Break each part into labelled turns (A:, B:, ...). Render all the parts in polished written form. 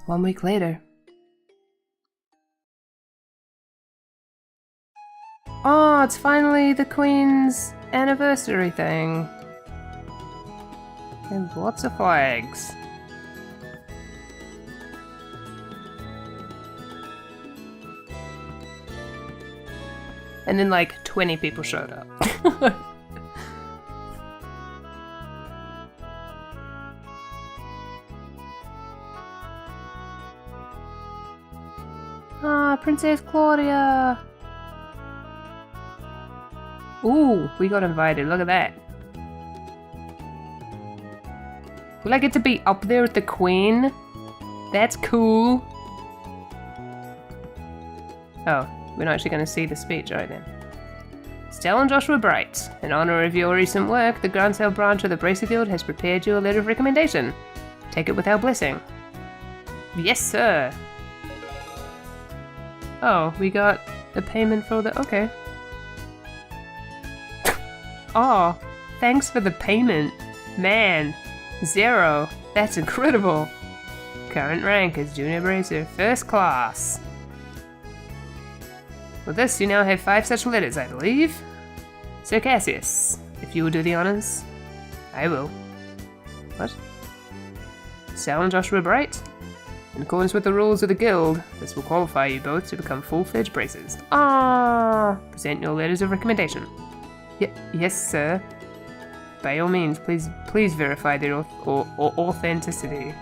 A: 1 week later. Oh, it's finally the Queen's anniversary thing. And lots of flags. And then like 20 people showed up. Ah, Princess Claudia! Ooh, we got invited, look at that. Will I get to be up there with the Queen? That's cool. Oh, we're not actually going to see the speech, alright then. Stella and Joshua Bright, in honor of your recent work, the Grand Sale branch of the Bracer Guild has prepared you a letter of recommendation. Take it with our blessing. Yes, sir. Oh, we got a payment for the... okay. Oh, thanks for the payment. Man, 0. That's incredible. Current rank is Junior Bracer, First Class. With this, you now have 5 such letters, I believe. Sir Cassius, if you will do the honors. I will. What? Sal and Joshua Bright? In accordance with the rules of the guild, this will qualify you both to become full-fledged bracers. Ah! Present your letters of recommendation. Yes, sir. By all means, please verify their authenticity.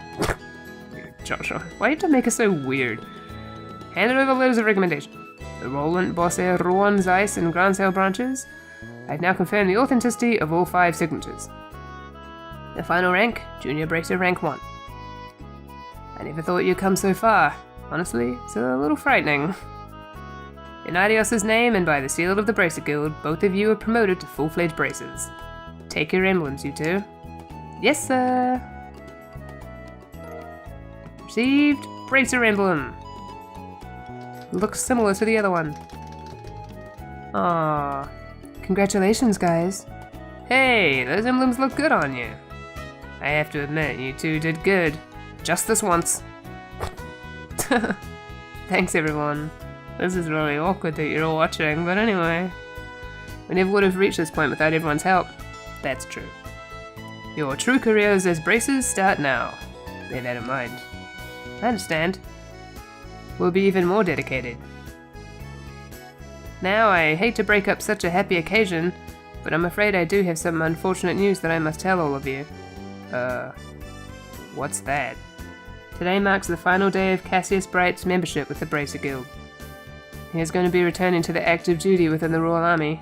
A: Joshua, why do you have to make it so weird? Handed over letters of recommendation. The Roland, Bosse, Rouen, Zeiss, and Grand Sale branches. I've now confirmed the authenticity of all 5 signatures. The final rank, Junior Bracer rank 1. I never thought you'd come so far. Honestly, it's a little frightening. In Adios's name and by the seal of the Bracer Guild, both of you are promoted to full-fledged bracers. Take your emblems, you two. Yes, sir. Received Bracer emblem. Looks similar to the other one. Aww. Congratulations, guys. Hey, those emblems look good on you. I have to admit, you two did good. Just this once. Thanks, everyone. This is really awkward that you're all watching, but anyway. We never would have reached this point without everyone's help. That's true. Your true careers as bracers start now. Bear that in mind. I understand. We'll be even more dedicated. Now, I hate to break up such a happy occasion, but I'm afraid I do have some unfortunate news that I must tell all of you. What's that? Today marks the final day of Cassius Bright's membership with the Bracer Guild. He is going to be returning to the active duty within the Royal Army.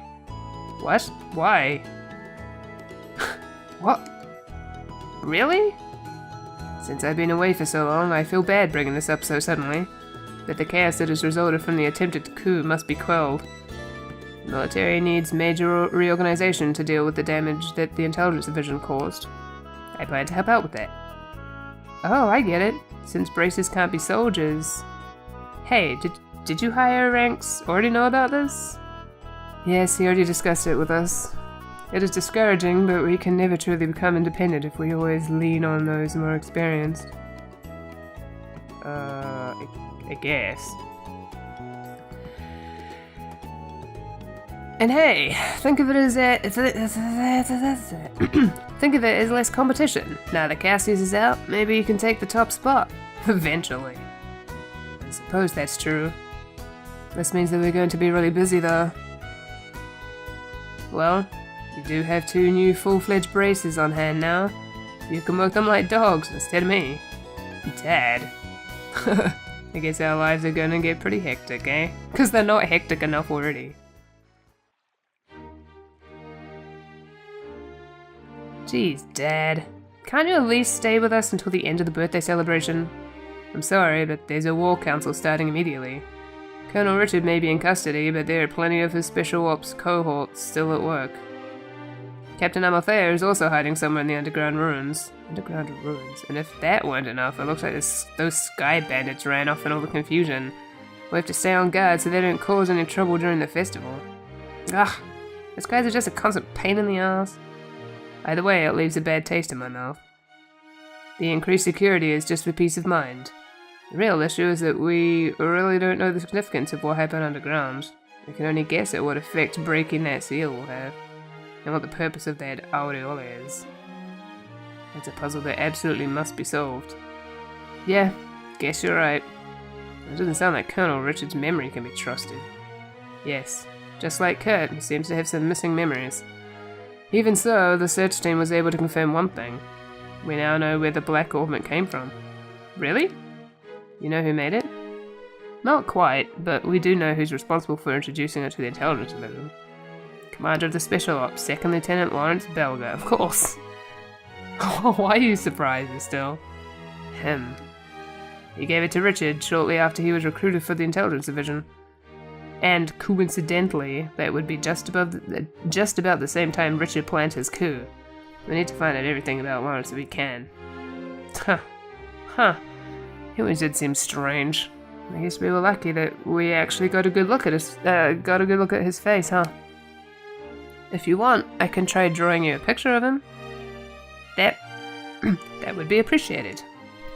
A: What? Why? What? Really? Since I've been away for so long, I feel bad bringing this up so suddenly. But the chaos that has resulted from the attempted coup must be quelled. The military needs major reorganization to deal with the damage that the intelligence division caused. I plan to help out with that. Oh, I get it. Since bracers can't be soldiers. Hey, did you higher ranks already know about this? Yes, he already discussed it with us. It is discouraging, but we can never truly become independent if we always lean on those more experienced. I guess. And hey, think of it as think of it as less competition. Now that Cassius is out, maybe you can take the top spot. Eventually. I suppose that's true. This means that we're going to be really busy though. Well, you do have 2 new full-fledged bracers on hand now. You can work them like dogs instead of me. Dad. I guess our lives are gonna get pretty hectic, eh? Because they're not hectic enough already. Jeez, Dad. Can't you at least stay with us until the end of the birthday celebration? I'm sorry, but there's a war council starting immediately. Colonel Richard may be in custody, but there are plenty of his special ops cohorts still at work. Captain Amalthea is also hiding somewhere in the underground ruins. And if that weren't enough, it looks like those sky bandits ran off in all the confusion. We'll have to stay on guard so they don't cause any trouble during the festival. Ugh, those guys are just a constant pain in the ass. Either way, it leaves a bad taste in my mouth. The increased security is just for peace of mind. The real issue is that we really don't know the significance of what happened underground. We can only guess at what effect breaking that seal will have, and what the purpose of that aureola is. It's a puzzle that absolutely must be solved. Yeah, guess you're right. It doesn't sound like Colonel Richard's memory can be trusted. Yes, just like Kurt, he seems to have some missing memories. Even so, the search team was able to confirm one thing. We now know where the black ornament came from. Really? You know who made it? Not quite, but we do know who's responsible for introducing it to the intelligence division. Commander of the Special Ops, 2nd Lieutenant Lawrence Belger, of course. Why are you surprised still? Him. He gave it to Richard shortly after he was recruited for the intelligence division. And coincidentally, that would be just about the same time Richard planned his coup. We need to find out everything about Lawrence if we can. Huh. It always did seem strange. I guess we were lucky that we actually got a good look at his face, huh? If you want, I can try drawing you a picture of him. That would be appreciated.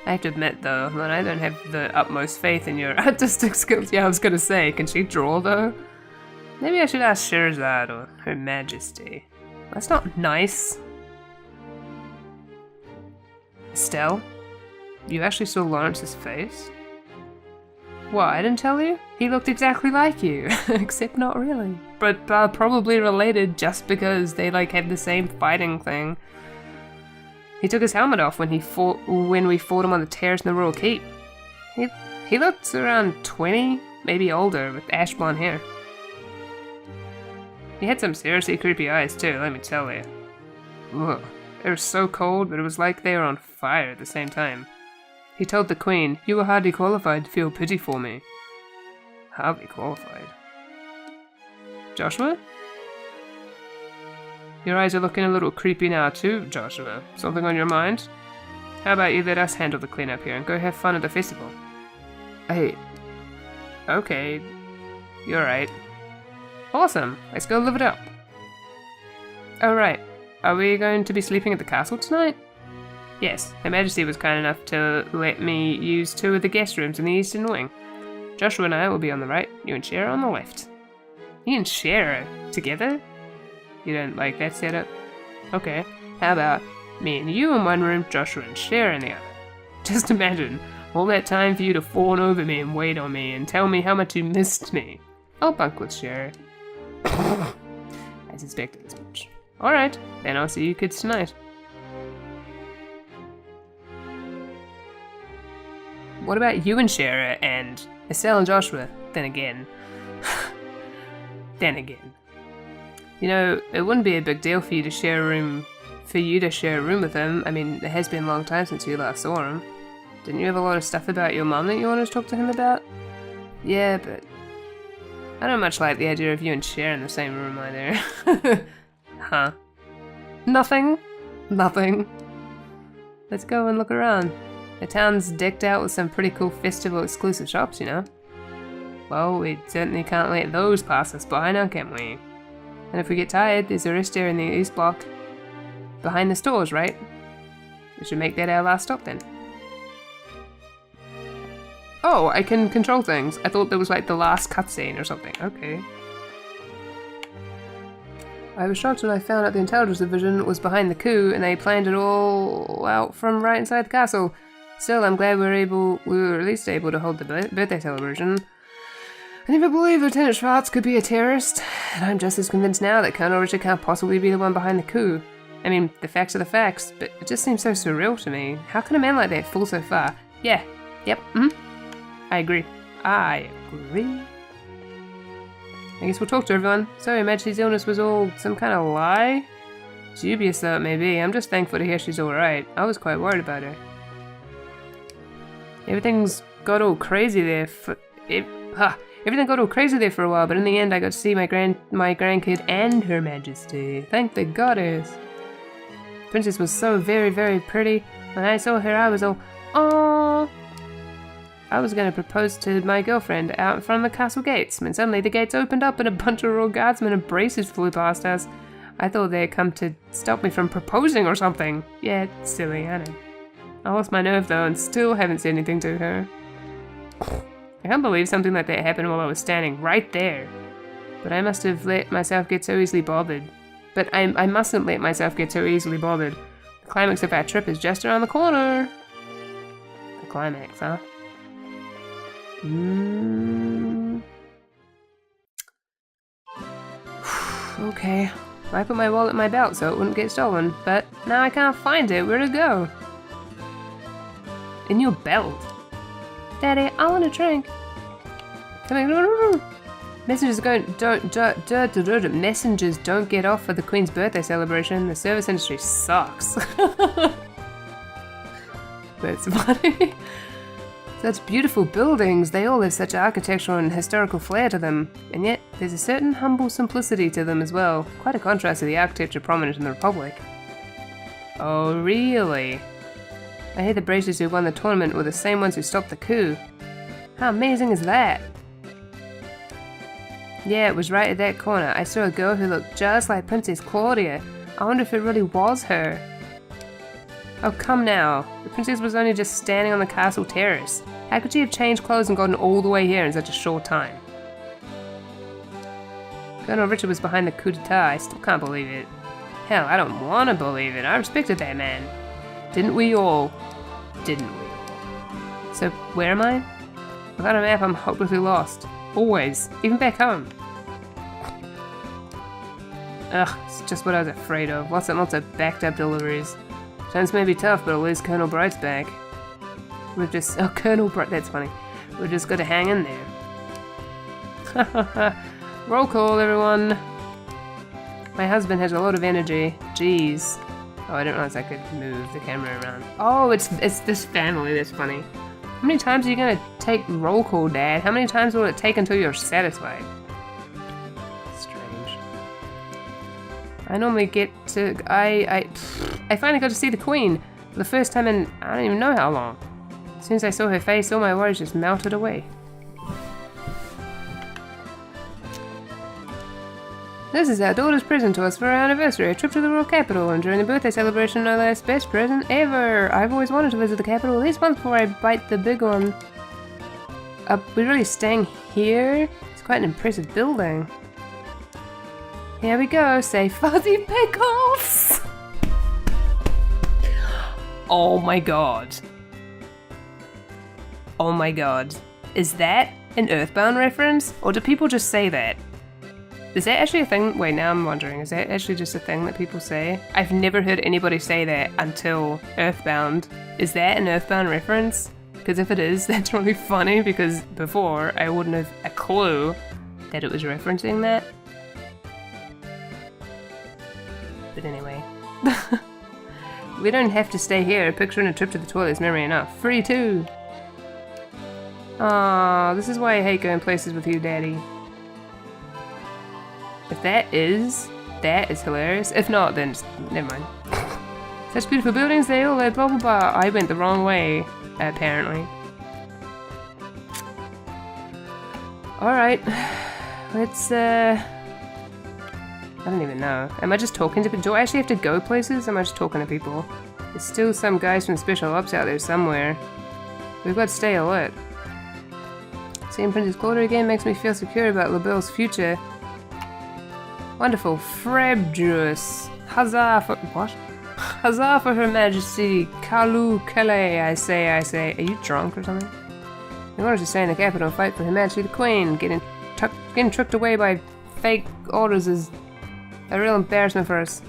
A: I have to admit, though, that I don't have the utmost faith in your artistic skills. Yeah, I was gonna say, can she draw, though? Maybe I should ask Sherazade or Her Majesty. That's not nice. Estelle, you actually saw Lawrence's face? What, I didn't tell you? He looked exactly like you, except not really. But probably related just because they, like, had the same fighting thing. He took his helmet off when we fought him on the terrace in the Royal Keep. He looked around 20, maybe older, with ash blonde hair. He had some seriously creepy eyes too, let me tell you. Ugh. They were so cold, but it was like they were on fire at the same time. He told the Queen, "You were hardly qualified to feel pity for me." Hardly qualified. Joshua? Your eyes are looking a little creepy now too, Joshua. Something on your mind? How about you let us handle the cleanup here and go have fun at the festival? Hey. Okay. You're right. Awesome. Let's go live it up. Oh right. Are we going to be sleeping at the castle tonight? Yes. Her Majesty was kind enough to let me use 2 of the guest rooms in the eastern wing. Joshua and I will be on the right, you and Shara on the left. You and Shara together? You don't like that setup? Okay, how about me and you in one room, Joshua and Shara in the other? Just imagine, all that time for you to fawn over me and wait on me and tell me how much you missed me. I'll bunk with Shara. I suspected as much. Alright, then I'll see you kids tonight. What about you and Shara and Estelle and Joshua? Then again. You know, it wouldn't be a big deal for you to share a room with him. I mean, it has been a long time since you last saw him. Didn't you have a lot of stuff about your mum that you wanted to talk to him about? Yeah, but I don't much like the idea of you and Cher in the same room either. Huh? Nothing. Let's go and look around. The town's decked out with some pretty cool festival exclusive shops, you know. Well, we certainly can't let those pass us by now, can we? And if we get tired, there's a rest area in the east block. Behind the stores, right? We should make that our last stop then. Oh, I can control things. I thought that was like the last cutscene or something. Okay. I was shocked when I found out the intelligence division was behind the coup and they planned it all out from right inside the castle. Still, I'm glad we were at least able to hold the birthday celebration. I never believed Lieutenant Schwartz could be a terrorist, and I'm just as convinced now that Colonel Richard can't possibly be the one behind the coup. I mean, the facts are the facts, but it just seems so surreal to me. How can a man like that fall so far? Yeah, yep, I agree. I guess we'll talk to everyone. Sorry, Majesty's illness was all some kind of lie? Dubious though it may be, I'm just thankful to hear she's alright. I was quite worried about her. Everything's got all crazy there Everything got all crazy there for a while, but in the end I got to see my grandkid and Her Majesty. Thank the goddess. Princess was so very, very pretty. When I saw her, I was all, aww. I was going to propose to my girlfriend out in front of the castle gates, when suddenly the gates opened up and a bunch of royal guardsmen and braces flew past us. I thought they had come to stop me from proposing or something. Yeah, it's silly, I know. I lost my nerve though and still haven't said anything to her. I can't believe something like that happened while I was standing right there. But I must have let myself get so easily bothered. But I mustn't let myself get so easily bothered. The climax of our trip is just around the corner. The climax, huh? Okay. I put my wallet in my belt so it wouldn't get stolen, but now I can't find it. Where'd it go? In your belt? Daddy, I want a drink. Messengers don't get off for the Queen's birthday celebration. The service industry sucks. That's funny. Such beautiful buildings, they all have such architectural and historical flair to them, and yet there's a certain humble simplicity to them as well, quite a contrast to the architecture prominent in the Republic. Oh really? I hear the Bracers who won the tournament were the same ones who stopped the coup. How amazing is that? Yeah, it was right at that corner. I saw a girl who looked just like Princess Claudia. I wonder if it really was her. Oh, come now. The princess was only just standing on the castle terrace. How could she have changed clothes and gotten all the way here in such a short time? Colonel Richard was behind the coup d'etat. I still can't believe it. Hell, I don't want to believe it. I respected that man. Didn't we all? Didn't we all? So, where am I? Without a map, I'm hopelessly lost. Always. Even back home. Ugh, it's just what I was afraid of. Lots of backed up deliveries. Times may be tough, but at least Colonel Bright's back. We've just... Oh, Colonel Bright, that's funny. We've just got to hang in there. Roll call, everyone. My husband has a lot of energy. Jeez. Oh, I didn't realize I could move the camera around. Oh, it's this family, that's funny. How many times are you going to take roll call, Dad? How many times will it take until you're satisfied? Strange. I normally get to... I finally got to see the Queen for the first time in I don't even know how long. As soon as I saw her face, all my worries just melted away. This is our daughter's present to us for our anniversary, a trip to the royal capital, and during the birthday celebration, no less best present ever. I've always wanted to visit the capital at least once before I bite the big one. We're really staying here? It's quite an impressive building. Here we go, say fuzzy pickles! Oh my god. Oh my god. Is that an Earthbound reference? Or do people just say that? Is that actually a thing? Wait, now I'm wondering. Is that actually just a thing that people say? I've never heard anybody say that until Earthbound. Is that an Earthbound reference? Because if it is, that's really funny because before I wouldn't have a clue that it was referencing that. But anyway. We don't have to stay here. A picture and a trip to the toilet is memory enough. Free too! Aww, this is why I hate going places with you, Daddy. If that is hilarious. If not, then just, never mind. Such beautiful buildings, they all had blah blah blah. I went the wrong way, apparently. Alright. Let's, I don't even know. Am I just talking to people? Do I actually have to go places? Or am I just talking to people? There's still some guys from Special Ops out there somewhere. We've got to stay alert. Seeing Princess Claudia again makes me feel secure about Liberl's future. Wonderful. Frabjous. Huzzah for... What? Huzzah for Her Majesty. Kalu Kele, I say. Are you drunk or something? We wanted to stay in the capital and fight for Her Majesty the Queen. Getting tricked away by fake orders is a real embarrassment for us.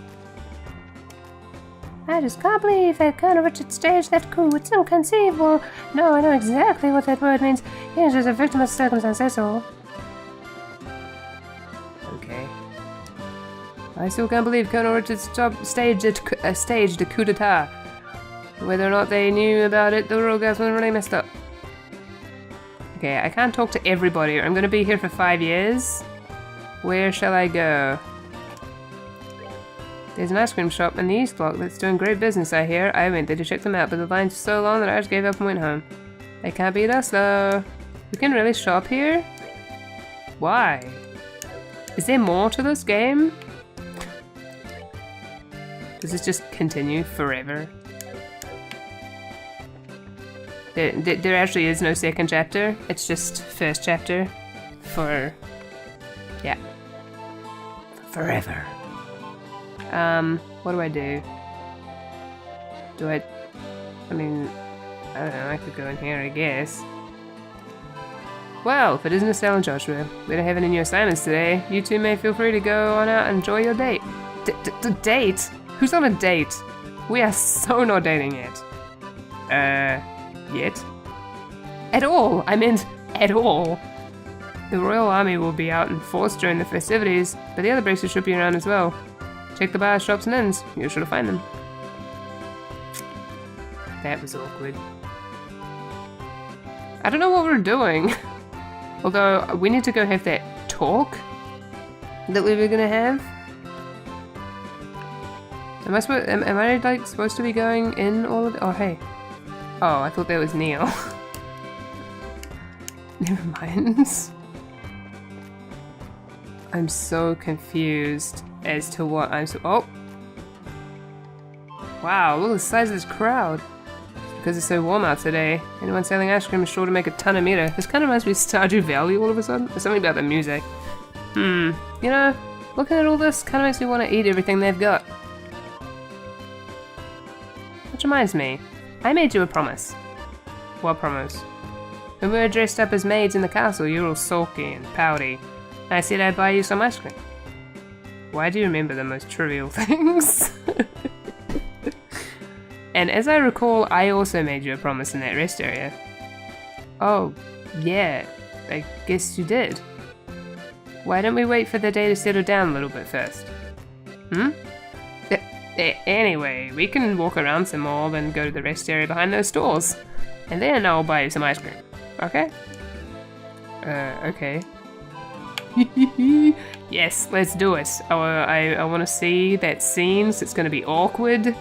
A: I just can't believe that Colonel Richard staged that coup. It's inconceivable. No, I know exactly what that word means. He is just a victim of circumstance, that's all. Okay. I still can't believe Colonel Richard staged a coup d'etat. Whether or not they knew about it, the royal government really messed up. Okay, I can't talk to everybody. I'm going to be here for 5 years. Where shall I go? There's an ice cream shop in the East Block that's doing great business, I hear. I went there to check them out, but the line's so long that I just gave up and went home. They can't beat us, though. We can really shop here? Why? Is there more to this game? Does this just continue forever? There actually is no second chapter. It's just first chapter for, yeah, forever. What do I do? I mean, I don't know, I could go in here, I guess. Well, if it isn't Estelle and Joshua, we don't have any new assignments today. You two may feel free to go on out and enjoy your date. Date? Who's on a date? We are so not dating yet. Yet? At all! I meant, at all! The Royal Army will be out in force during the festivities, but the other braces should be around as well. Check the bars, shops, and inns. You're sure to find them. That was awkward. I don't know what we're doing. Although, we need to go have that talk that we were gonna have. Am I like supposed to be going in all of the— oh hey. Oh, I thought that was Neil. Never mind. I'm so confused as to what I'm oh! Wow, look at the size of this crowd. Because it's so warm out today. Anyone selling ice cream is sure to make a ton of meter. This kind of reminds me of Stardew Valley all of a sudden. There's something about the music. You know, looking at all this kind of makes me want to eat everything they've got. Which reminds me, I made you a promise. What promise? When we were dressed up as maids in the castle, you were all sulky and pouty. I said I'd buy you some ice cream. Why do you remember the most trivial things? And as I recall, I also made you a promise in that rest area. Oh, yeah, I guess you did. Why don't we wait for the day to settle down a little bit first? Anyway, we can walk around some more, then go to the rest area behind those stores. And then I'll buy you some ice cream. Okay? Okay. Yes, let's do it. I want to see that scene, so it's going to be awkward.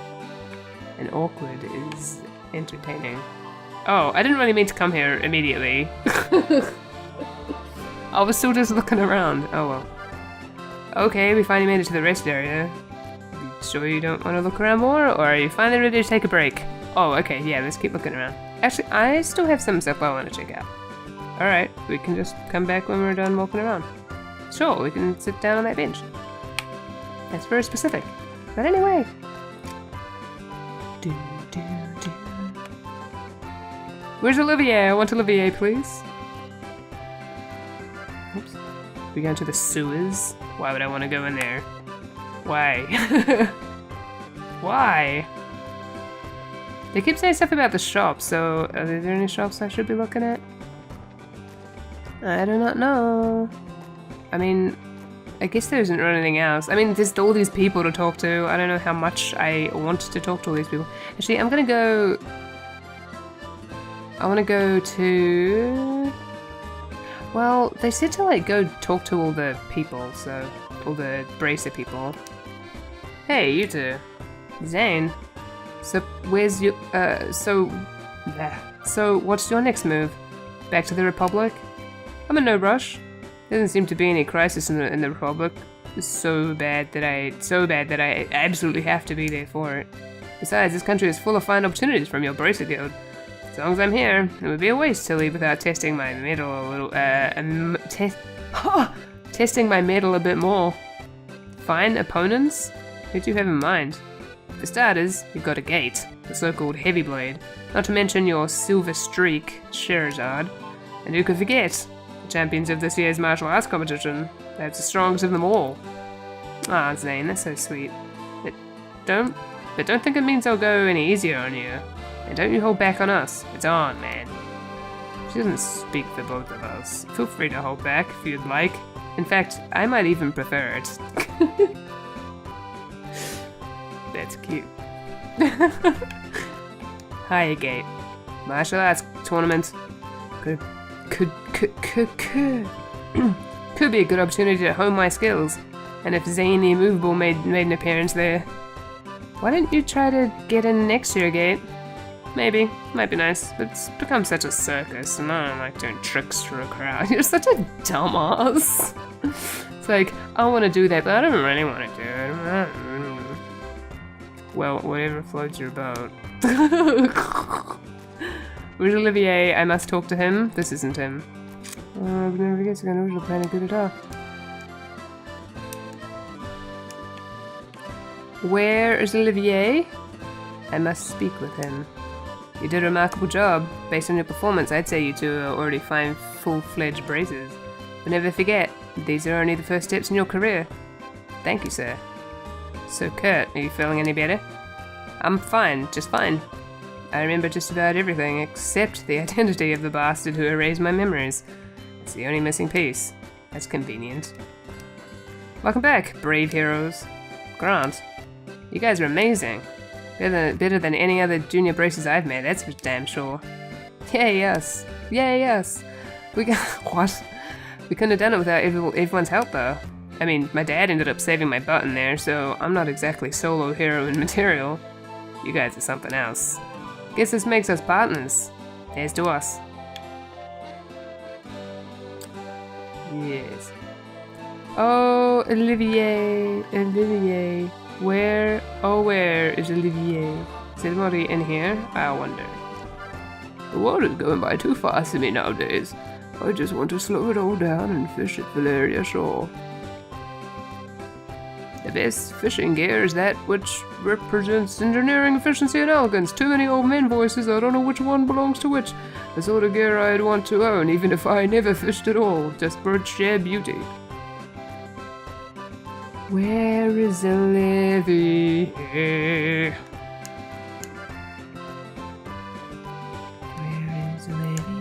A: And awkward is entertaining. Oh, I didn't really mean to come here immediately. I was still just looking around. Oh well. Okay, we finally made it to the rest area. You sure you don't want to look around more, or are you finally ready to take a break? Oh, okay, yeah, let's keep looking around. Actually, I still have some stuff I want to check out. Alright, we can just come back when we're done walking around. Sure, we can sit down on that bench. That's very specific. But anyway. Where's Olivier? I want Olivier, please. Oops. We go into the sewers. Why would I want to go in there? Why? Why? They keep saying stuff about the shops, so are there any shops I should be looking at? I do not know. I mean, I guess there isn't really anything else. I mean, there's all these people to talk to. I don't know how much I want to talk to all these people. Actually, I'm gonna go... I want to go to... Well, they said to, like, go talk to all the people, so... all the bracer people. Hey, you two. Zane. So, where's your... So, what's your next move? Back to the Republic? I'm in no rush. There doesn't seem to be any crisis in the Republic. It's so bad that I absolutely have to be there for it. Besides, this country is full of fine opportunities from your Bracer Guild. As long as I'm here, it would be a waste to leave without testing my mettle a little, testing my mettle a bit more. Fine opponents? Who do you have in mind? For starters, you've got a gate, the so-called Heavy Blade, not to mention your Silver Streak, Sherazade. And who could forget? Champions of this year's martial arts competition. That's the strongest of them all. Ah, Zane, that's so sweet. But don't think it means I'll go any easier on you. And don't you hold back on us. It's on, man. She doesn't speak for both of us. Feel free to hold back if you'd like. In fact, I might even prefer it. That's cute. Hiya, Gate. Martial arts tournament. Could be a good opportunity to hone my skills. And if Zane the Immovable made an appearance there. Why don't you try to get in next year, Gate? Maybe. Might be nice. But it's become such a circus, and I don't like doing tricks for a crowd. You're such a dumbass. It's like, I want to do that, but I don't really want to do it. Well, whatever floats your boat. Where's Olivier? I must talk to him. This isn't him. I've never guessed an original plan good at all. Where is Olivier? I must speak with him. You did a remarkable job. Based on your performance, I'd say you two are already fine, full-fledged bracers. But never forget, these are only the first steps in your career. Thank you, sir. So, Kurt, are you feeling any better? I'm fine, just fine. I remember just about everything except the identity of the bastard who erased my memories. It's the only missing piece. That's convenient. Welcome back, brave heroes. Grant, you guys are amazing. Better than any other junior bracers I've met, that's for damn sure. Yay us. Yay us. We got... What? We couldn't have done it without everyone's help, though. I mean, my dad ended up saving my butt in there, so I'm not exactly solo heroine material. You guys are something else. Guess this makes us partners. Here's to us. Yes. Oh, Olivier. Olivier. Where, oh where is Olivier? Is anybody in here? I wonder. The water's going by too fast for me nowadays. I just want to slow it all down and fish at Valeria Shore. The best fishing gear is that which represents engineering efficiency and elegance. Too many old men voices, I don't know which one belongs to which. The sort of gear I'd want to own, even if I never fished at all, just for its sheer beauty. Where is Olivier? Where is Olivier?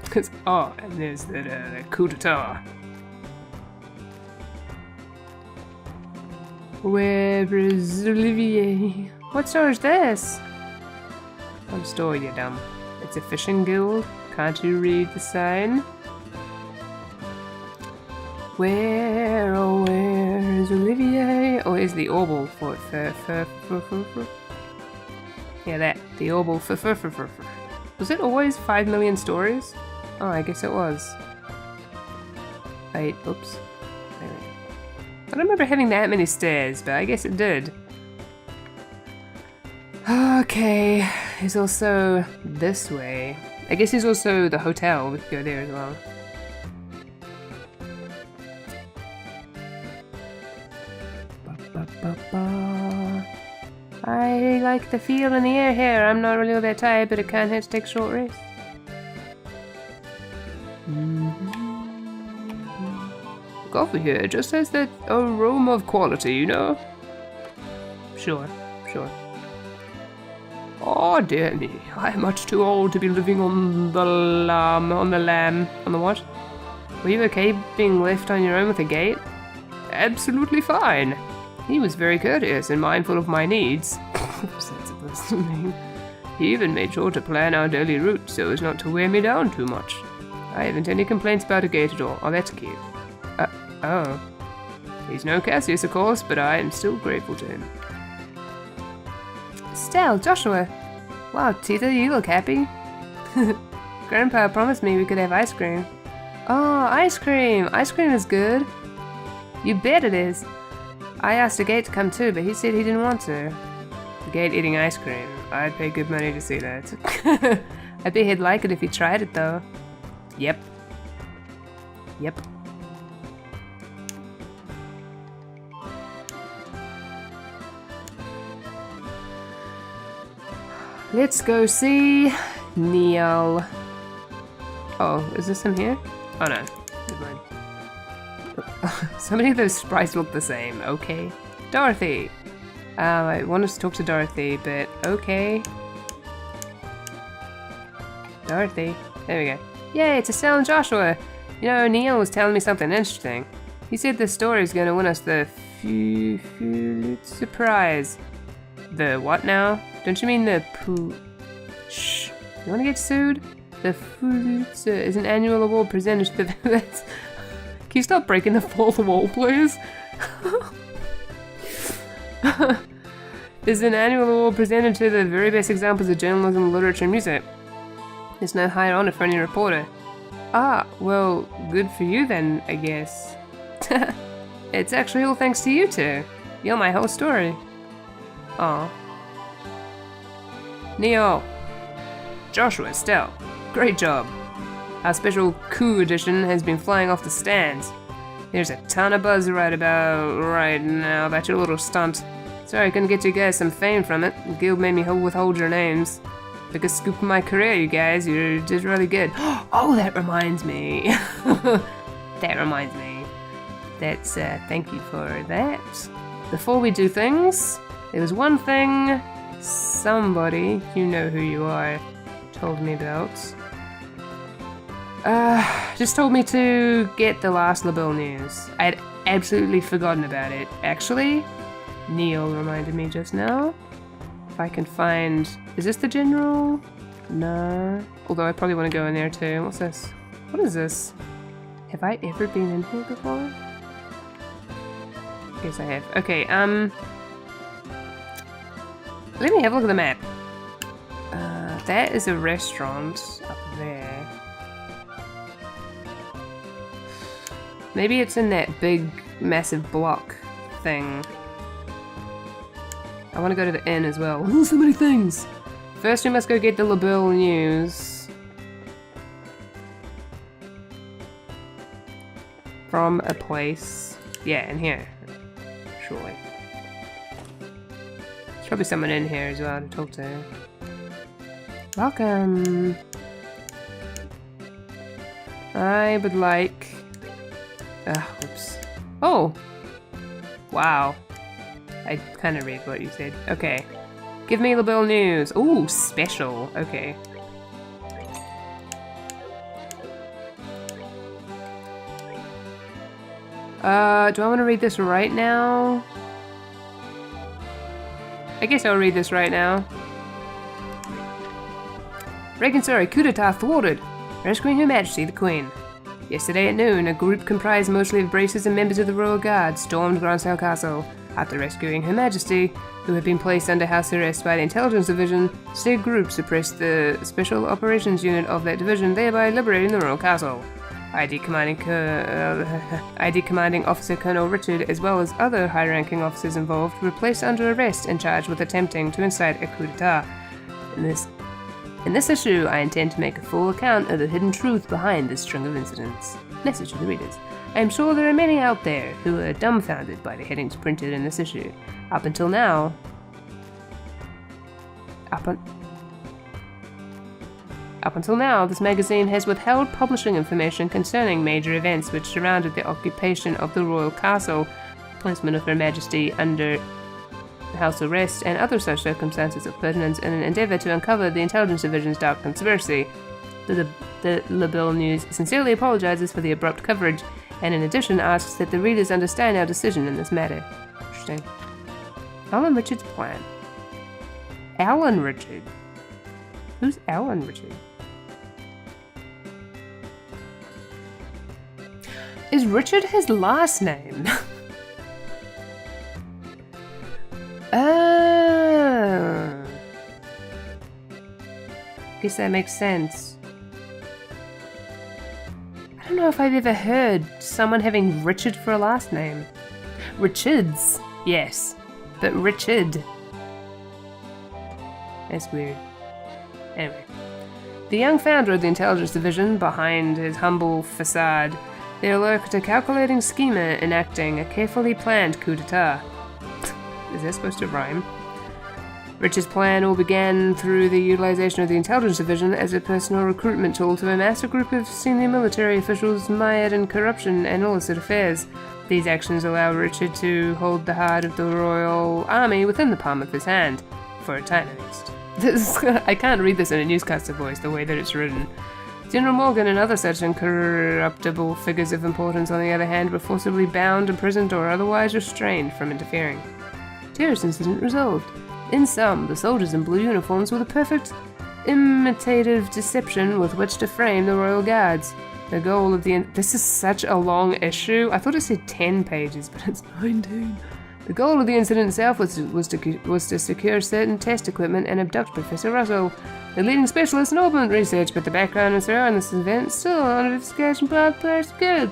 A: Cause, oh, and there's that coup d'etat. Where is Olivier? What store is this? What store, you dumb? It's a fishing guild. Can't you read the sign? Where, oh where is Olivier? Oh, here's the orbal for it. Yeah, that. The orbal for. Was it always 5 million stories? Oh, I guess it was. Wait, oops. I don't remember having that many stairs, but I guess it did. Okay, there's also this way. I guess there's also the hotel. We could go there as well. I like the feel in the air here. I'm not really all that tired, but it can't hurt to take a short rest. Coffee here just has that aroma of quality, you know? Sure. Oh dear me, I'm much too old to be living on the what? Were you okay being left on your own with a gate? Absolutely fine. He was very courteous and mindful of my needs. What's that supposed to mean? He even made sure to plan our daily route so as not to wear me down too much. I haven't any complaints about a gate at all. Oh, that's cute. Oh. He's no Cassius, of course, but I am still grateful to him. Estelle, Joshua! Wow, Tita, you look happy. Grandpa promised me we could have ice cream. Oh, ice cream! Ice cream is good. You bet it is. I asked the Gate to come too, but he said he didn't want to. The Gate eating ice cream. I'd pay good money to see that. I bet he'd like it if he tried it, though. Yep. Let's go see Neil. Oh, is this him here? Oh no, never mind. So many of those sprites look the same, okay. Dorothy! I wanted to talk to Dorothy, but okay. Dorothy. There we go. Yay, it's Estelle and Joshua! You know, Neil was telling me something interesting. He said the story's gonna win us the surprise. The what now? Don't you mean the Shh. You wanna get sued? The Pulitzer is an annual award presented to the... Can you stop breaking the fourth wall, please? There's an annual award presented to the very best examples of journalism, literature, and music. There's no higher honor for any reporter. Ah, well, good for you then, I guess. It's actually all thanks to you two. You're my whole story. Aw. Neo. Joshua, Estelle. Great job. Our special coup edition has been flying off the stands. There's a ton of buzz right now about your little stunt. Sorry I couldn't get you guys some fame from it. The guild made me withhold your names. Biggest scoop of my career, you guys. You're just really good. Oh, that reminds me. That reminds me. That's, thank you for that. Before we do things, there was one thing somebody, you know who you are, told me about. Just told me to get the last Liberl news. I'd absolutely forgotten about it. Actually, Neil reminded me just now. If I can find... Is this the general? No. Although I probably want to go in there too. What's this? What is this? Have I ever been in here before? Yes, I have. Okay, let me have a look at the map. That is a restaurant up there. Maybe it's in that big, massive block thing. I want to go to the inn as well. Oh, so many things! First, we must go get the Liberl news. From a place. Yeah, in here. Surely. There's probably someone in here as well to talk to. Welcome! I would like... oops. Oh! Wow. I kind of read what you said. Okay. Give me Liberl news. Ooh, special. Okay. Do I want to read this right now? I guess I'll read this right now. Regency coup d'etat thwarted. Rescuing Her Majesty the Queen. Yesterday at noon, a group comprised mostly of bracers and members of the Royal Guard stormed Grandsail Castle. After rescuing Her Majesty, who had been placed under house arrest by the Intelligence Division, said group suppressed the Special Operations Unit of that division, thereby liberating the Royal Castle. ID Commanding Officer Colonel Richard, as well as other high-ranking officers involved, were placed under arrest and charged with attempting to incite a coup d'etat. In this issue, I intend to make a full account of the hidden truth behind this string of incidents. Message to the readers. I am sure there are many out there who are dumbfounded by the headings printed in this issue. Up until now, this magazine has withheld publishing information concerning major events which surrounded the occupation of the Royal Castle, placement of Her Majesty under house arrest, and other such circumstances of pertinence in an endeavour to uncover the Intelligence Division's dark conspiracy. The Liberl News sincerely apologises for the abrupt coverage, and in addition asks that the readers understand our decision in this matter. Interesting. Alan Richard's plan. Alan Richard? Who's Alan Richard? Is Richard his last name? Oh. Guess that makes sense. I don't know if I've ever heard someone having Richard for a last name. Richards, yes, but Richard. That's weird. Anyway. The young founder of the Intelligence Division, behind his humble facade, there lurked a calculating schemer enacting a carefully planned coup d'etat. Is that supposed to rhyme? Richard's plan all began through the utilization of the Intelligence Division as a personal recruitment tool to amass a group of senior military officials mired in corruption and illicit affairs. These actions allow Richard to hold the heart of the Royal Army within the palm of his hand. For a time, at least. I can't read this in a newscaster voice the way that it's written. General Morgan and other such incorruptible figures of importance, on the other hand, were forcibly bound, imprisoned, or otherwise restrained from interfering. Terrorist incident resolved. In sum, the soldiers in blue uniforms were the perfect imitative deception with which to frame the Royal Guards. The goal of the... This is such a long issue. I thought it said 10 pages, but it's 19. The goal of the incident itself was to secure certain test equipment and abduct Professor Russell, the leading specialist in orbit research, but the background and surrounding this event is still under investigation by the good.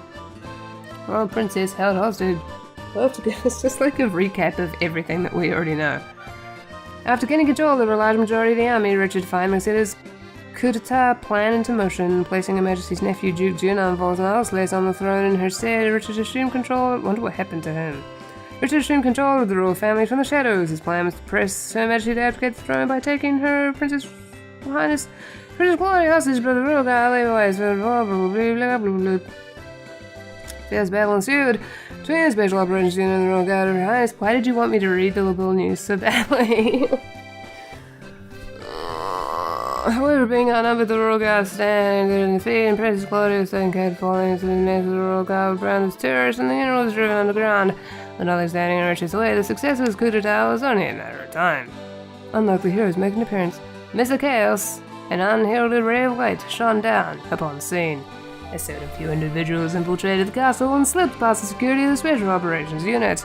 A: Royal Princess held hostage. It's just like a recap of everything that we already know. After gaining control over a large majority of the army, Richard finally set his coup d'etat plan into motion, placing Her Majesty's nephew Duke Junon Volsnaus on the throne in her stead. Richard assumed control. I wonder what happened to him. Richard assumed control of the royal family from the shadows. His plan was to press Her Majesty to abdicate the throne by taking her Princess Highness Princess Gloria hostage, but the royal guy otherwise fierce battle ensued between the Special Operations Unit and the Royal Guard of Her Highness. Why did you want me to read the Liberl news so badly? However, being outnumbered, the Royal Guard stand in defeat, and Princess Gloria was then kept falling into the midst of the Royal Guard with brand of terrorists, and the unit was driven underground. With nothing standing in Richard's way, the success of his coup d'etat was only a matter of time. Unlikely heroes make an appearance. Mr. Chaos, an unheralded ray of light, shone down upon the scene. A certain few individuals infiltrated the castle and slipped past the security of the Special Operations Unit.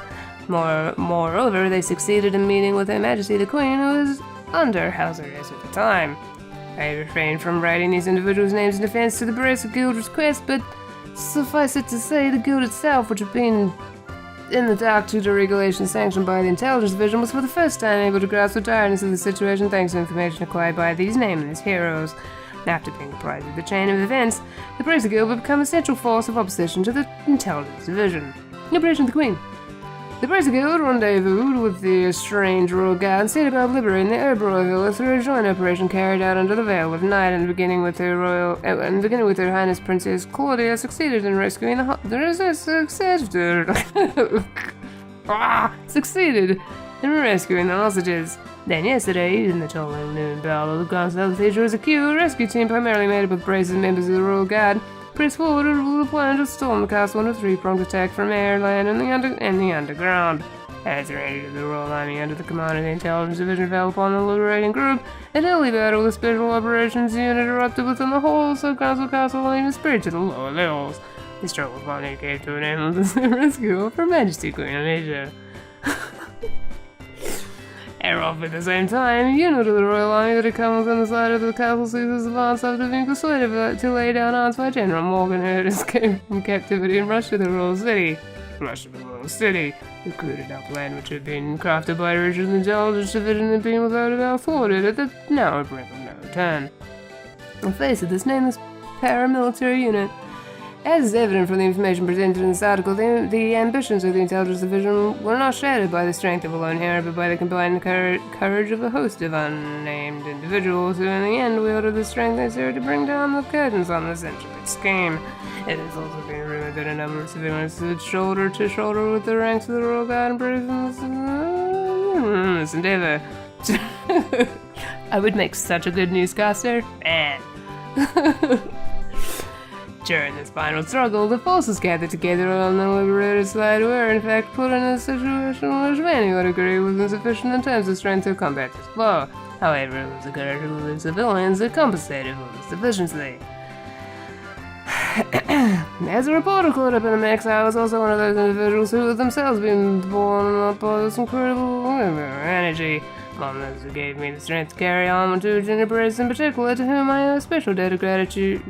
A: Moreover, they succeeded in meeting with Her Majesty the Queen, who was under house arrest at the time. I refrained from writing these individuals' names in defense to the Bracer Guild's request, but suffice it to say, the guild itself, which had been in the dark due to regulations sanctioned by the Intelligence Division, was for the first time able to grasp the tiredness of the situation thanks to information acquired by these nameless heroes. After being apprised of the chain of events, the Bracer Guild would become a central force of opposition to the Intelligence Division. Operation of the Queen. The Bracer Guild rendezvoused with the strange Royal Guard and set about liberating the Liberl Villa through a joint operation carried out under the veil of night, and beginning with Her Highness Princess Claudia succeeded in rescuing the hostages. Then yesterday, in the tolling noon bell of the Constellation Q, a rescue team primarily made up of brazen members of the Royal Guard pressed forward with a plan to storm the castle in a three-pronged attack from air, land, and the underground. As the range of the Royal Army under the command of the Intelligence Division fell upon the liberating group, a deadly battle with the Special Operations Unit erupted within the whole sub-council castle and even spread to the lower levels. The struggle finally came to an end with the rescue of Her Majesty Queen of Asia. At the same time, a unit of the Royal Army that had come within the side of the castle seized advance after being persuaded to lay down arms by General Morgan, who had escaped from captivity and rushed to the Royal City. The coup d'etat plan, which had been crafted by Richard's Intelligence Division, had been without a doubt thwarted at the now brink of no return. In the face of this nameless paramilitary unit, as is evident from the information presented in this article, the ambitions of the Intelligence Division were not shattered by the strength of a lone hero, but by the combined courage of a host of unnamed individuals who in the end wielded the strength necessary to bring down the curtains on the central scheme. It has also been rumored that a number of civilians stood shoulder to shoulder with the ranks of the Royal Guard and British in this endeavor. I would make such a good newscaster. Man. During this final struggle, the forces gathered together on the liberated side were, in fact, put in a situation in which many would agree was insufficient in terms of strength to combat this blow. However, it was the courage of the civilians that compensated for this deficiency. As a reporter caught up in the mix, I was also one of those individuals who had themselves been born up by this incredible energy. Among those who gave me the strength to carry on were two Junior Braves in particular, to whom I owe a special debt of gratitude,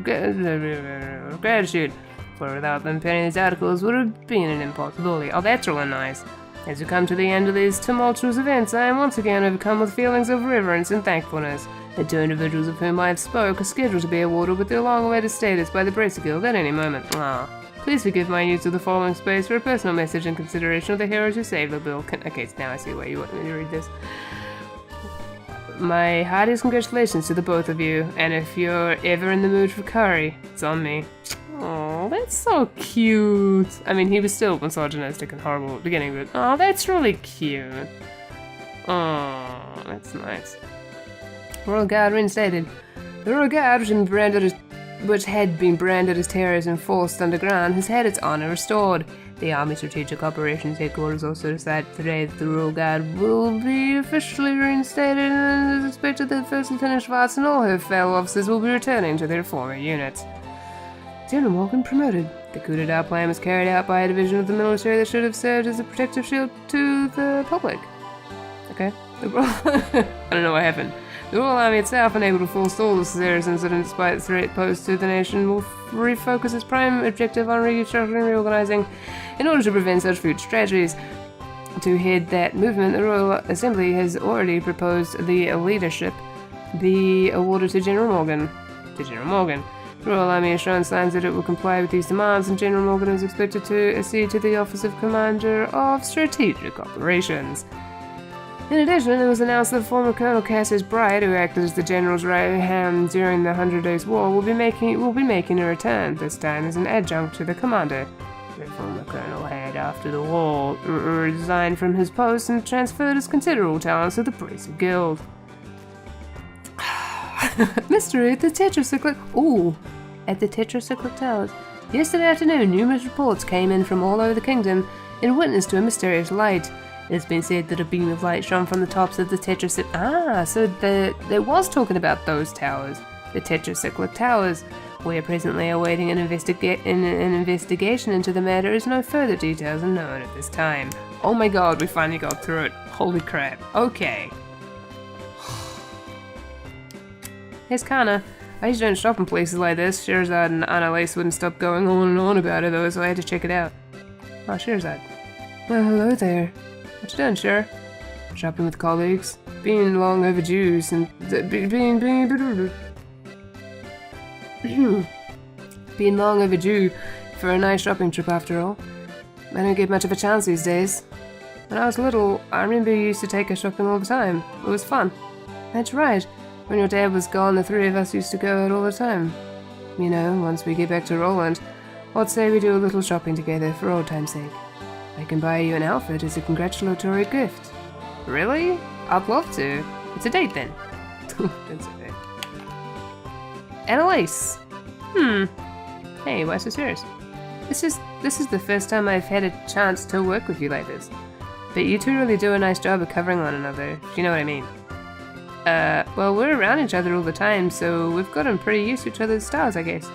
A: for without them penning these articles would have been an impossibility. Oh, that's really nice. As we come to the end of these tumultuous events, I am once again overcome with feelings of reverence and thankfulness. The two individuals of whom I have spoke are scheduled to be awarded with their long-awaited status by the Bracer Guild at any moment. Please forgive my use of the following space for a personal message in consideration of the heroes who saved the bill. Okay, now I see why you want me to read this. My heartiest congratulations to the both of you, and if you're ever in the mood for curry, it's on me. Oh, that's so cute. I mean, he was still misogynistic and horrible at the beginning, but oh, that's really cute. Oh, that's nice. Royal Guard reinstated. The Royal Guard, which had been branded as terrorists and forced underground, has had its honor restored. The Army Strategic Operations Headquarters also decided today that the Royal Guard will be officially reinstated, and it is expected that First Lieutenant Schwartz and all her fellow officers will be returning to their former units. General Morgan promoted. The coup d'etat plan was carried out by a division of the military that should have served as a protective shield to the public. Okay. I don't know what happened. The Royal Army itself, unable to forestall the serious incident despite the threat posed to the nation, will refocus its prime objective on restructuring and reorganizing in order to prevent such future tragedies. to head that movement, the Royal Assembly has already proposed the leadership be awarded to General Morgan. The Royal Army has shown signs that it will comply with these demands, and General Morgan is expected to accede to the office of Commander of Strategic Operations. In addition, it was announced that former Colonel Cassius Bright, who acted as the General's right hand during the 100 Days War, will be making a return, this time as an adjunct to the commander. The former Colonel had, after the war, resigned from his post and transferred his considerable talents to the Bracer Guild. Mystery at the Tetracyclic... Ooh! At the Tetracyclic Towers. Yesterday afternoon, numerous reports came in from all over the kingdom in witness to a mysterious light. It has been said that a beam of light shone from the tops of the Tetracyclic... Ah, so they was talking about those towers. The Tetracyclic Towers. We are presently awaiting an investigation into the matter, as no further details are known at this time. Oh my god, we finally got through it. Holy crap. Okay. Yes, kinda. I usually don't shop in places like this. Scheherazade and Annalise wouldn't stop going on and on about it though, so I had to check it out. Oh, Scheherazade. Well, hello there. What you doing, Cher? Shopping with colleagues. Being long overdue since... Being long overdue for a nice shopping trip after all. I don't get much of a chance these days. When I was little, I remember you used to take us shopping all the time. It was fun. That's right. When your dad was gone, the three of us used to go out all the time. You know, once we get back to Roland, what say we do a little shopping together for old time's sake? I can buy you an outfit as a congratulatory gift. Really? I'd love to. It's a date then. That's okay. Annalise! Hey, why so serious? This is the first time I've had a chance to work with you like this. But you two really do a nice job of covering one another, if you know what I mean. Well, we're around each other all the time, so we've gotten pretty used to each other's styles, I guess.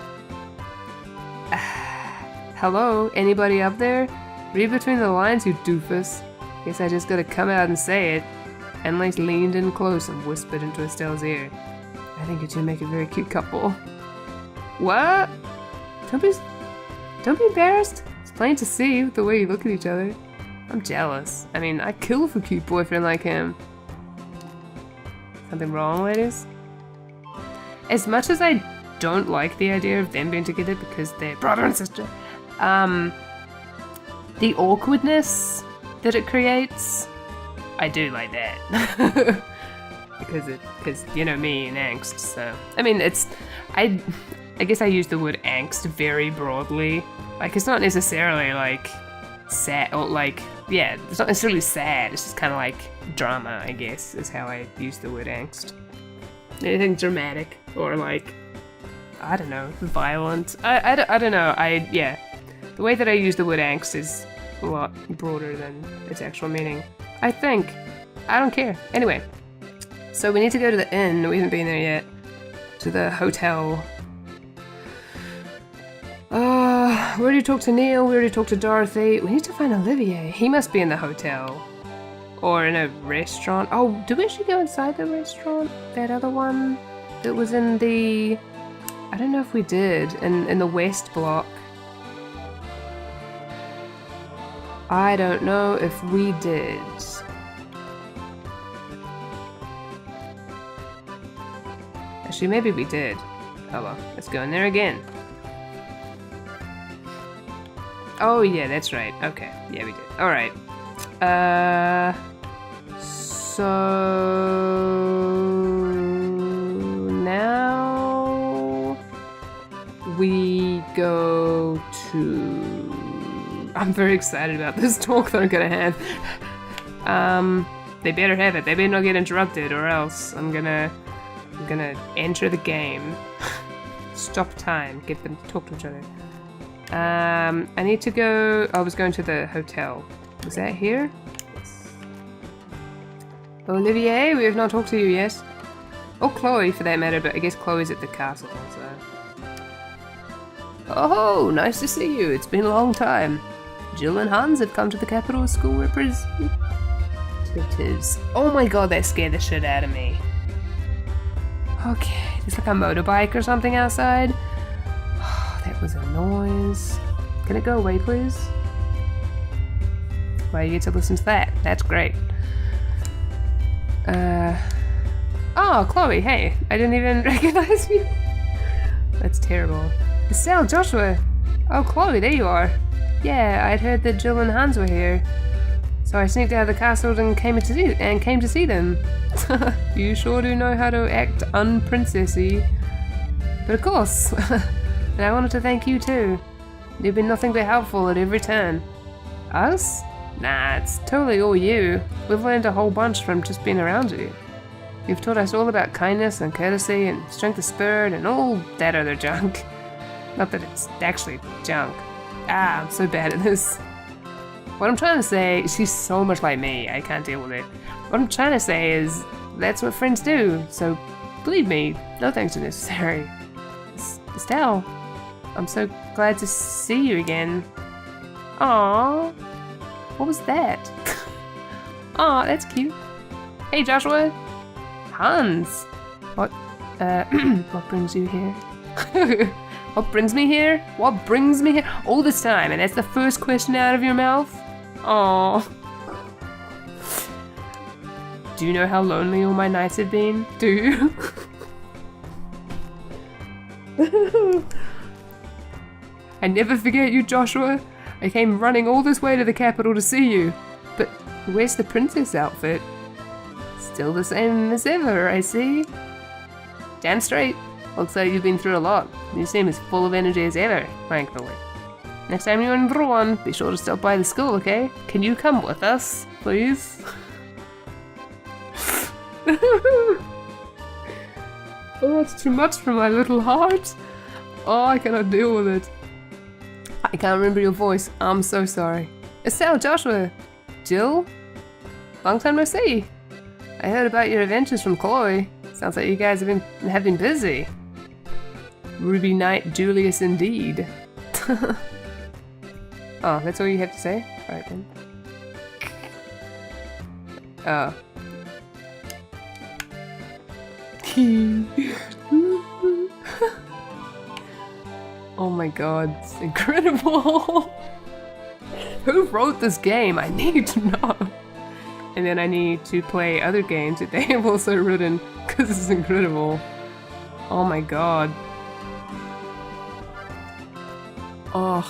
A: Hello? Anybody up there? Read between the lines, you doofus. Guess I just gotta come out and say it. Annalise leaned in close and whispered into Estelle's ear. I think you two make a very cute couple. What? Don't be embarrassed. It's plain to see with the way you look at each other. I'm jealous. I mean, I'd kill for a cute boyfriend like him. Something wrong, ladies? As much as I don't like the idea of them being together because they're brother and sister, the awkwardness that it creates, I do like that. because you know me and angst, so I mean I guess I use the word angst very broadly. Like, it's not necessarily like sad or like, yeah, it's not necessarily sad, it's just kind of like drama, I guess, is how I use the word angst. Anything dramatic or like, I don't know, violent. I don't know, yeah. The way that I use the word angst is a lot broader than its actual meaning, I think. I don't care. Anyway, so we need to go to the inn. We haven't been there yet. To the hotel. We already talked to Neil, we already talked to Dorothy. We need to find Olivier. He must be in the hotel. Or in a restaurant. Oh, did we actually go inside the restaurant? That other one? That was in the... I don't know if we did. In the West Block. I don't know if we did. Actually, maybe we did. Oh well, let's go in there again. Oh yeah, that's right. Okay, yeah we did. Alright. So... now... we go to... I'm very excited about this talk that I'm gonna have. They better have it. They better not get interrupted or else I'm gonna enter the game. Stop time. Get them to talk to each other. I need to go... I was going to the hotel. Was that here? Yes. Olivier, we have not talked to you yet. Or Chloe, for that matter, but I guess Chloe's at the castle, so... Oh, nice to see you. It's been a long time. Jill and Hans have come to the capital school representatives. Oh my god, that scared the shit out of me. Okay, there's like a motorbike or something outside. Oh, that was a noise. Can it go away, please? Well, you get to listen to that. That's great. Oh, Chloe, hey. I didn't even recognize you. That's terrible. Estelle, Joshua. Oh, Chloe, there you are. Yeah, I'd heard that Jill and Hans were here. So I sneaked out of the castle and came to see them. You sure do know how to act unprincessy. But of course. And I wanted to thank you too. You've been nothing but helpful at every turn. Us? Nah, it's totally all you. We've learned a whole bunch from just being around you. You've taught us all about kindness and courtesy and strength of spirit and all that other junk. Not that it's actually junk. Ah, I'm so bad at this. What I'm trying to say, she's so much like me, I can't deal with it. What I'm trying to say is, that's what friends do, so believe me, no thanks are necessary. Estelle, I'm so glad to see you again. Aww, what was that? Aw, that's cute. Hey Joshua. Hans. What brings you here? What brings me here? What brings me here? All this time, and that's the first question out of your mouth? Aww. Do you know how lonely all my nights have been? Do you? I never forget you, Joshua. I came running all this way to the capital to see you. But where's the princess outfit? Still the same as ever, I see. Damn straight. Looks like you've been through a lot. You seem as full of energy as ever, thankfully. Next time you're in Rouen, be sure to stop by the school, okay? Can you come with us, please? Oh, that's too much for my little heart. Oh, I cannot deal with it. I can't remember your voice. I'm so sorry. Estelle, Joshua, Jill? Long time no see. I heard about your adventures from Chloe. Sounds like you guys have been busy. Ruby Knight Julius indeed. Oh, that's all you have to say? Alright then. Oh. Oh my god, it's incredible. Who wrote this game? I need to know. And then I need to play other games that they have also written, because it's incredible. Oh my god. Oh,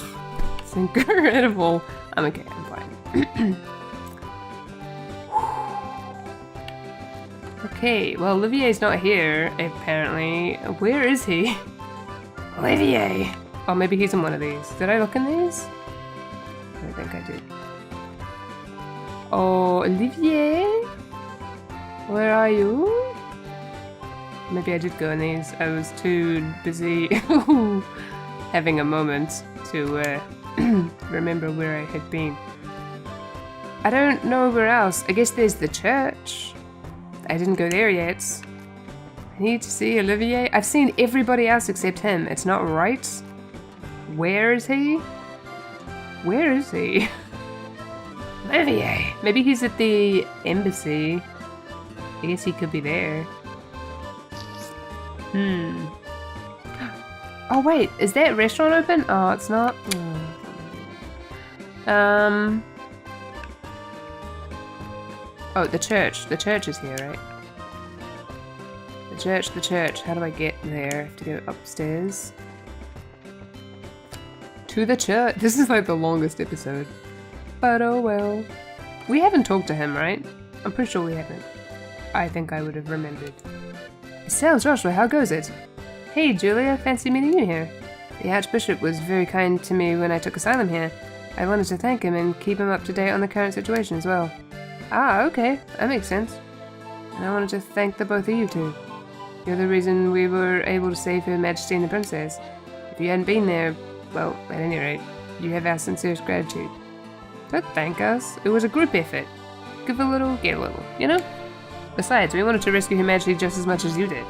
A: it's incredible. I'm okay, I'm fine. Okay, well, Olivier's not here, apparently. Where is he? Olivier! Oh, maybe he's in one of these. Did I look in these? I think I did. Oh, Olivier? Where are you? Maybe I did go in these. I was too busy having a moment to remember where I had been. I don't know where else. I guess there's the church. I didn't go there yet. I need to see Olivier. I've seen everybody else except him. It's not right. Where is he? Where is he? Olivier! Maybe he's at the embassy. I guess he could be there. Oh wait, is that restaurant open? Oh, it's not. Oh, the church. The church is here, right? The church. How do I get there? I have to go upstairs. To the church. This is like the longest episode. But oh well. We haven't talked to him, right? I'm pretty sure we haven't. I think I would have remembered. Estelle, Joshua, how goes it? Hey, Julia, fancy meeting you here. The Archbishop was very kind to me when I took asylum here. I wanted to thank him and keep him up to date on the current situation as well. Ah, okay, that makes sense. And I wanted to thank the both of you two. You're the reason we were able to save Her Majesty and the Princess. If you hadn't been there, well, at any rate, you have our sincerest gratitude. Don't thank us. It was a group effort. Give a little, get a little, you know? Besides, we wanted to rescue Her Majesty just as much as you did.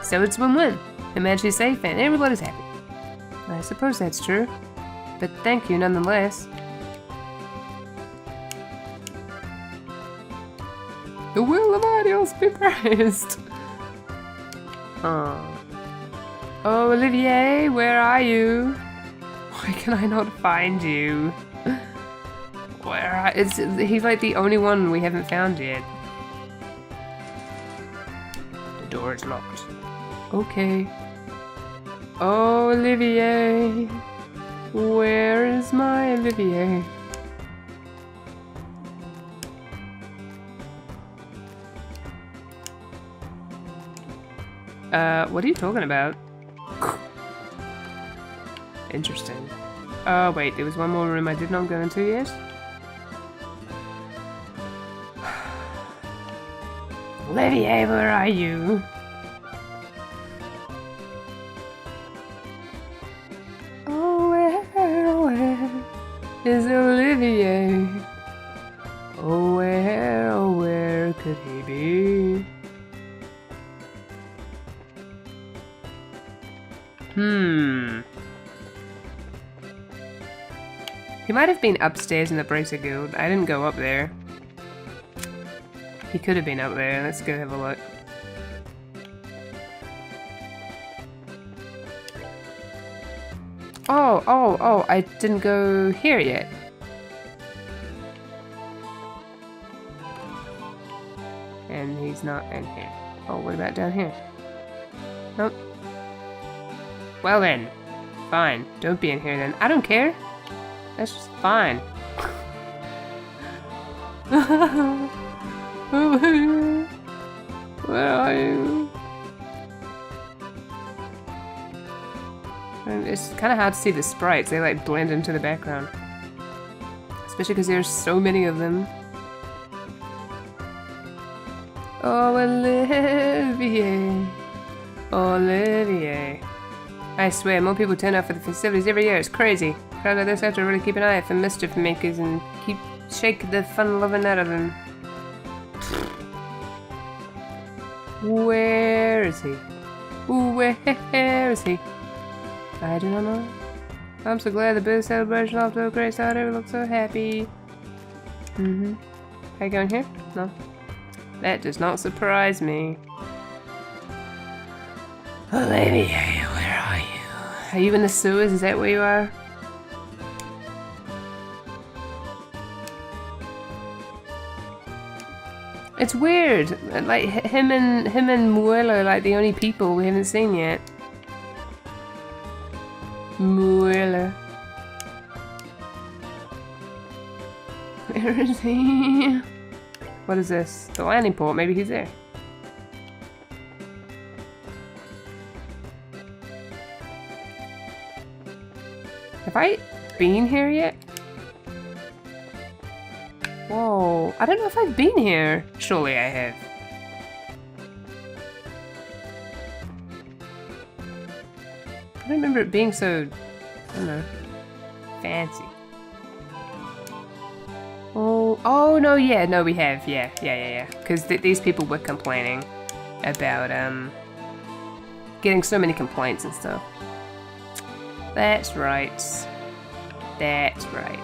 A: So it's win-win. Her Majesty's safe and everybody's happy. I suppose that's true. But thank you nonetheless. The will of Adios be praised. Oh, Olivier, where are you? Why can I not find you? Where he's like the only one we haven't found yet. The door is locked. Okay. Oh, Olivier. Where is my Olivier? What are you talking about? Interesting. Oh, wait, there was one more room I did not go into yet. Olivier, where are you? Oh, where is Olivier? Oh, where could he be? He might have been upstairs in the Bracer Guild. I didn't go up there. He could have been up there. Let's go have a look. Oh, I didn't go here yet. And he's not in here. Oh, what about down here? Nope. Well then. Fine. Don't be in here then. I don't care. That's just fine. Where are you? It's kind of hard to see the sprites. They like blend into the background. Especially because there's so many of them. Oh, Olivier. Olivier. I swear, more people turn up for the festivities every year. It's crazy. Crowds like this have to really keep an eye out for mischief makers and shake the fun-loving out of them. Where is he? Where is he? I do not know. I'm so glad the big celebration off to a great start. Everyone looks so happy. Are you going here? No. That does not surprise me. Olivier, where are you? Are you in the sewers? Is that where you are? It's weird. Like him and Muela are like the only people we haven't seen yet. Muela. Where is he? What is this? The landing port. Maybe he's there. Have I been here yet? Whoa, I don't know if I've been here. Surely I have. I don't remember it being so, I don't know, fancy. Oh no, yeah, no we have, yeah. Because these people were complaining about, getting so many complaints and stuff. That's right. That's right.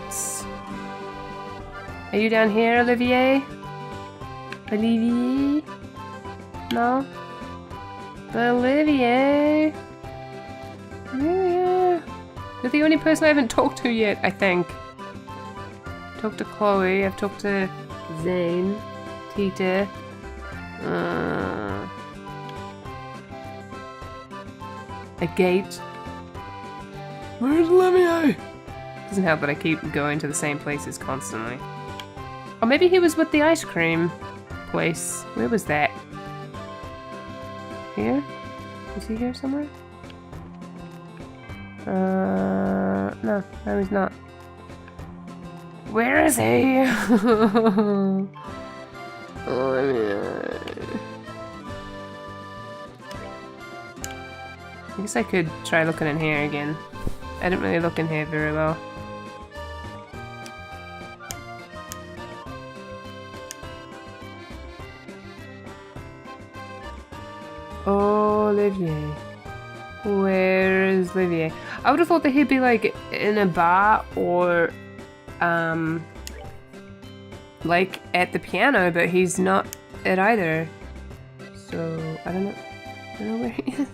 A: Are you down here, Olivier? Olivier? No? But Olivier? Yeah. You're the only person I haven't talked to yet, I think. Talked to Chloe, I've talked to Zane, Tita. A gate. Where's Olivier? Doesn't help that I keep going to the same places constantly. Or maybe he was with the ice cream place. Where was that? Here? Is he here somewhere? No, he's not. Where is he? I guess I could try looking in here again. I didn't really look in here very well. Olivier. Where is Olivier? I would have thought that he'd be like in a bar or like at the piano, but he's not at either. So I don't know where he is.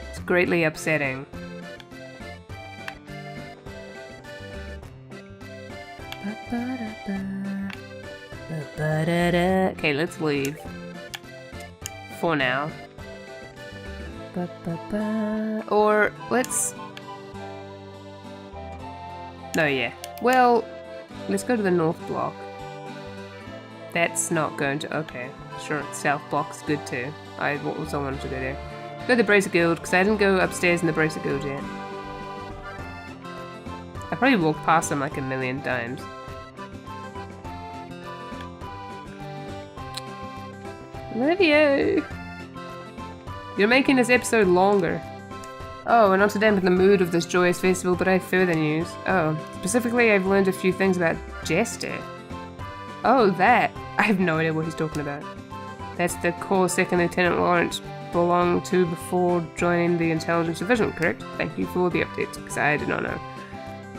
A: It's greatly upsetting. Okay, let's leave. For now. Or let's... No, yeah. Well, let's go to the north block. That's not going to... Okay, sure, south block's good too. I also wanted to go there. Go to the Bracer Guild, because I didn't go upstairs in the Bracer Guild yet. I probably walked past them like a million times. Olivia! You're making this episode longer. Oh, and not to dampen the mood of this joyous festival, but I have further news. Oh, specifically I've learned a few things about Jester. Oh, that! I have no idea what he's talking about. That's the core Second Lieutenant Lawrence belonged to before joining the Intelligence Division, correct? Thank you for the update, because I did not know.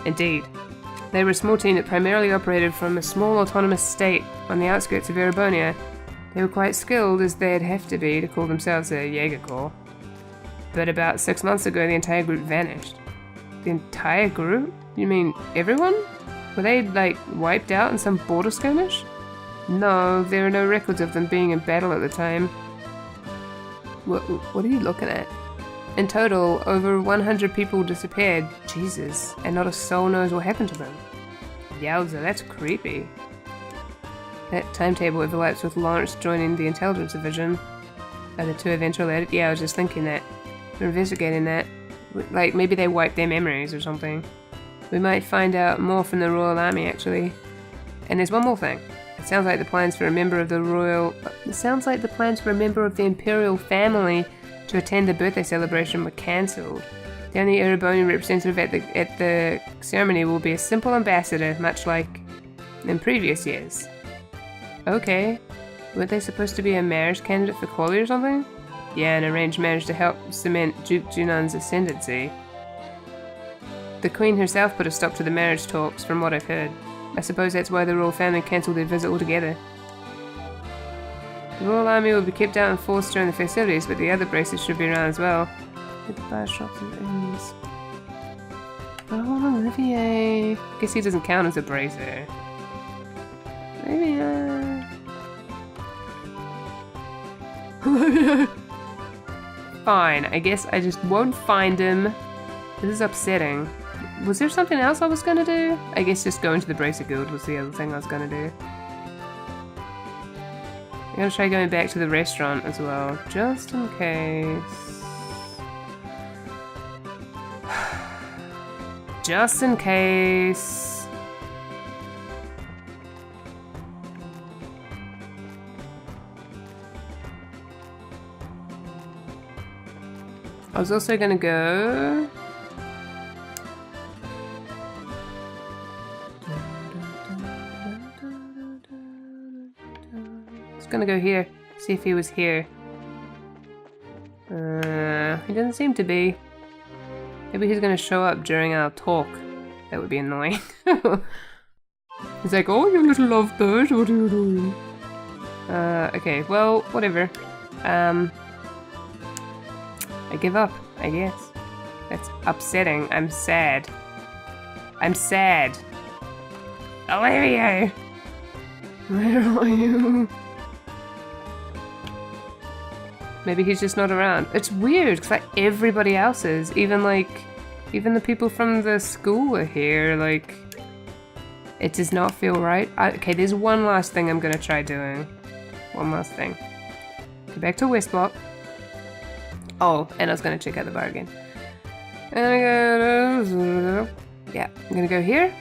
A: Indeed. They were a small team that primarily operated from a small autonomous state on the outskirts of Erebonia. They were quite skilled, as they'd have to be, to call themselves a Jaeger Corps. But about 6 months ago, the entire group vanished. The entire group? You mean everyone? Were they, like, wiped out in some border skirmish? No, there are no records of them being in battle at the time. What are you looking at? In total, over 100 people disappeared. Jesus, and not a soul knows what happened to them. Yowza, that's creepy. That timetable overlaps with Lawrence joining the Intelligence Division. Are the two events related? Yeah, I was just thinking that. We're investigating that. Like, maybe they wiped their memories or something. We might find out more from the Royal Army, actually. And there's one more thing. It sounds like the plans for a member of the Imperial family to attend the birthday celebration were cancelled. The only Erebonian representative at the ceremony will be a simple ambassador, much like in previous years. Okay. Weren't they supposed to be a marriage candidate for Quali or something? Yeah, an arranged marriage to help cement Duke Junan's ascendancy. The Queen herself put a stop to the marriage talks, from what I've heard. I suppose that's why the royal family cancelled their visit altogether. The Royal Army will be kept out in force during the festivities, but the other bracers should be around as well. At the bar shops and inns. Oh, Olivier. Guess he doesn't count as a bracer. Olivier. Olivier. Fine, I guess I just won't find him. This is upsetting. Was there something else I was gonna do? I guess just going to the Bracer Guild was the other thing I was gonna do. I'm gonna try going back to the restaurant as well, just in case. Just in case. I was also gonna go... Gonna go here, see if he was here. He doesn't seem to be. Maybe he's gonna show up during our talk. That would be annoying. He's like, oh, you little lovebird, what are you doing? Okay, well, whatever. I give up, I guess. That's upsetting. I'm sad. I'm sad. Olivia! Where are you? Maybe he's just not around. It's weird, because like everybody else is. Even the people from the school are here. Like, it does not feel right. Okay, there's one last thing I'm gonna try doing. One last thing. Go back to West Block. Oh, and I was gonna check out the bar again. And I go... Yeah, I'm gonna go here.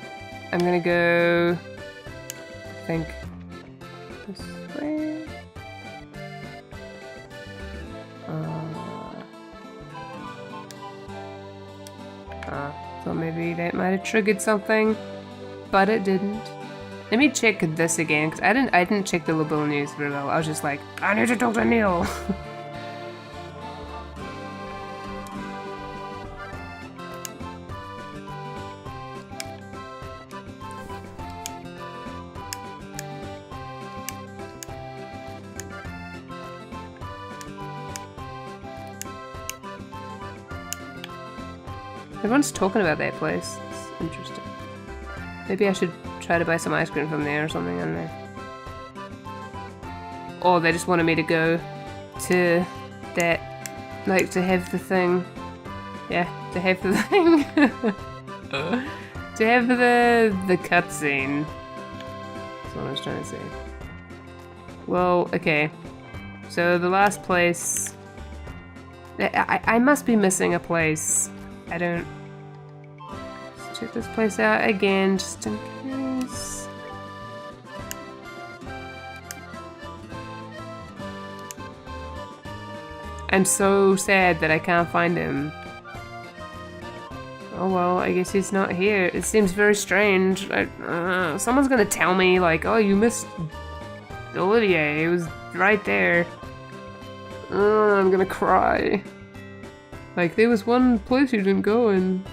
A: I'm gonna go... I think... this way. So maybe that might have triggered something, but it didn't. Let me check this again, because I didn't check the Liberl news very well. I was just like, I need to talk to Neil. Everyone's talking about that place. It's interesting. Maybe I should try to buy some ice cream from there or something, I don't know. Or they just wanted me to go to that, like, to have the thing. Yeah, to have the thing. To have the cutscene. That's what I was trying to say. Well, okay. So the last place... I must be missing a place. I don't... Let's check this place out again, just in case. I'm so sad that I can't find him. Oh well, I guess he's not here. It seems very strange. Someone's gonna tell me, like, oh, you missed Olivier. It was right there. I'm gonna cry. Like, there was one place you didn't go in.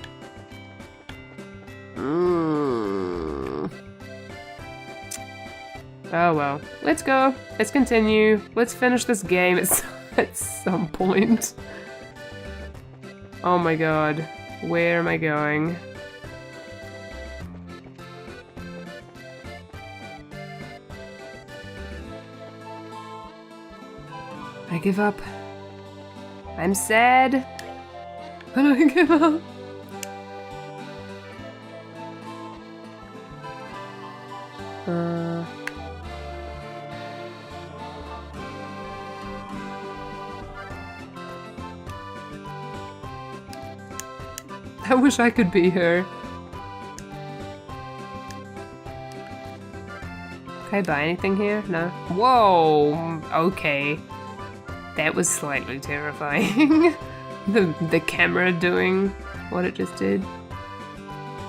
A: Oh well. Let's go. Let's continue. Let's finish this game at some point. Oh my god. Where am I going? I give up. I'm sad. But I give up. I wish I could be her. Can I buy anything here? No. Whoa! Okay. That was slightly terrifying. the camera doing what it just did.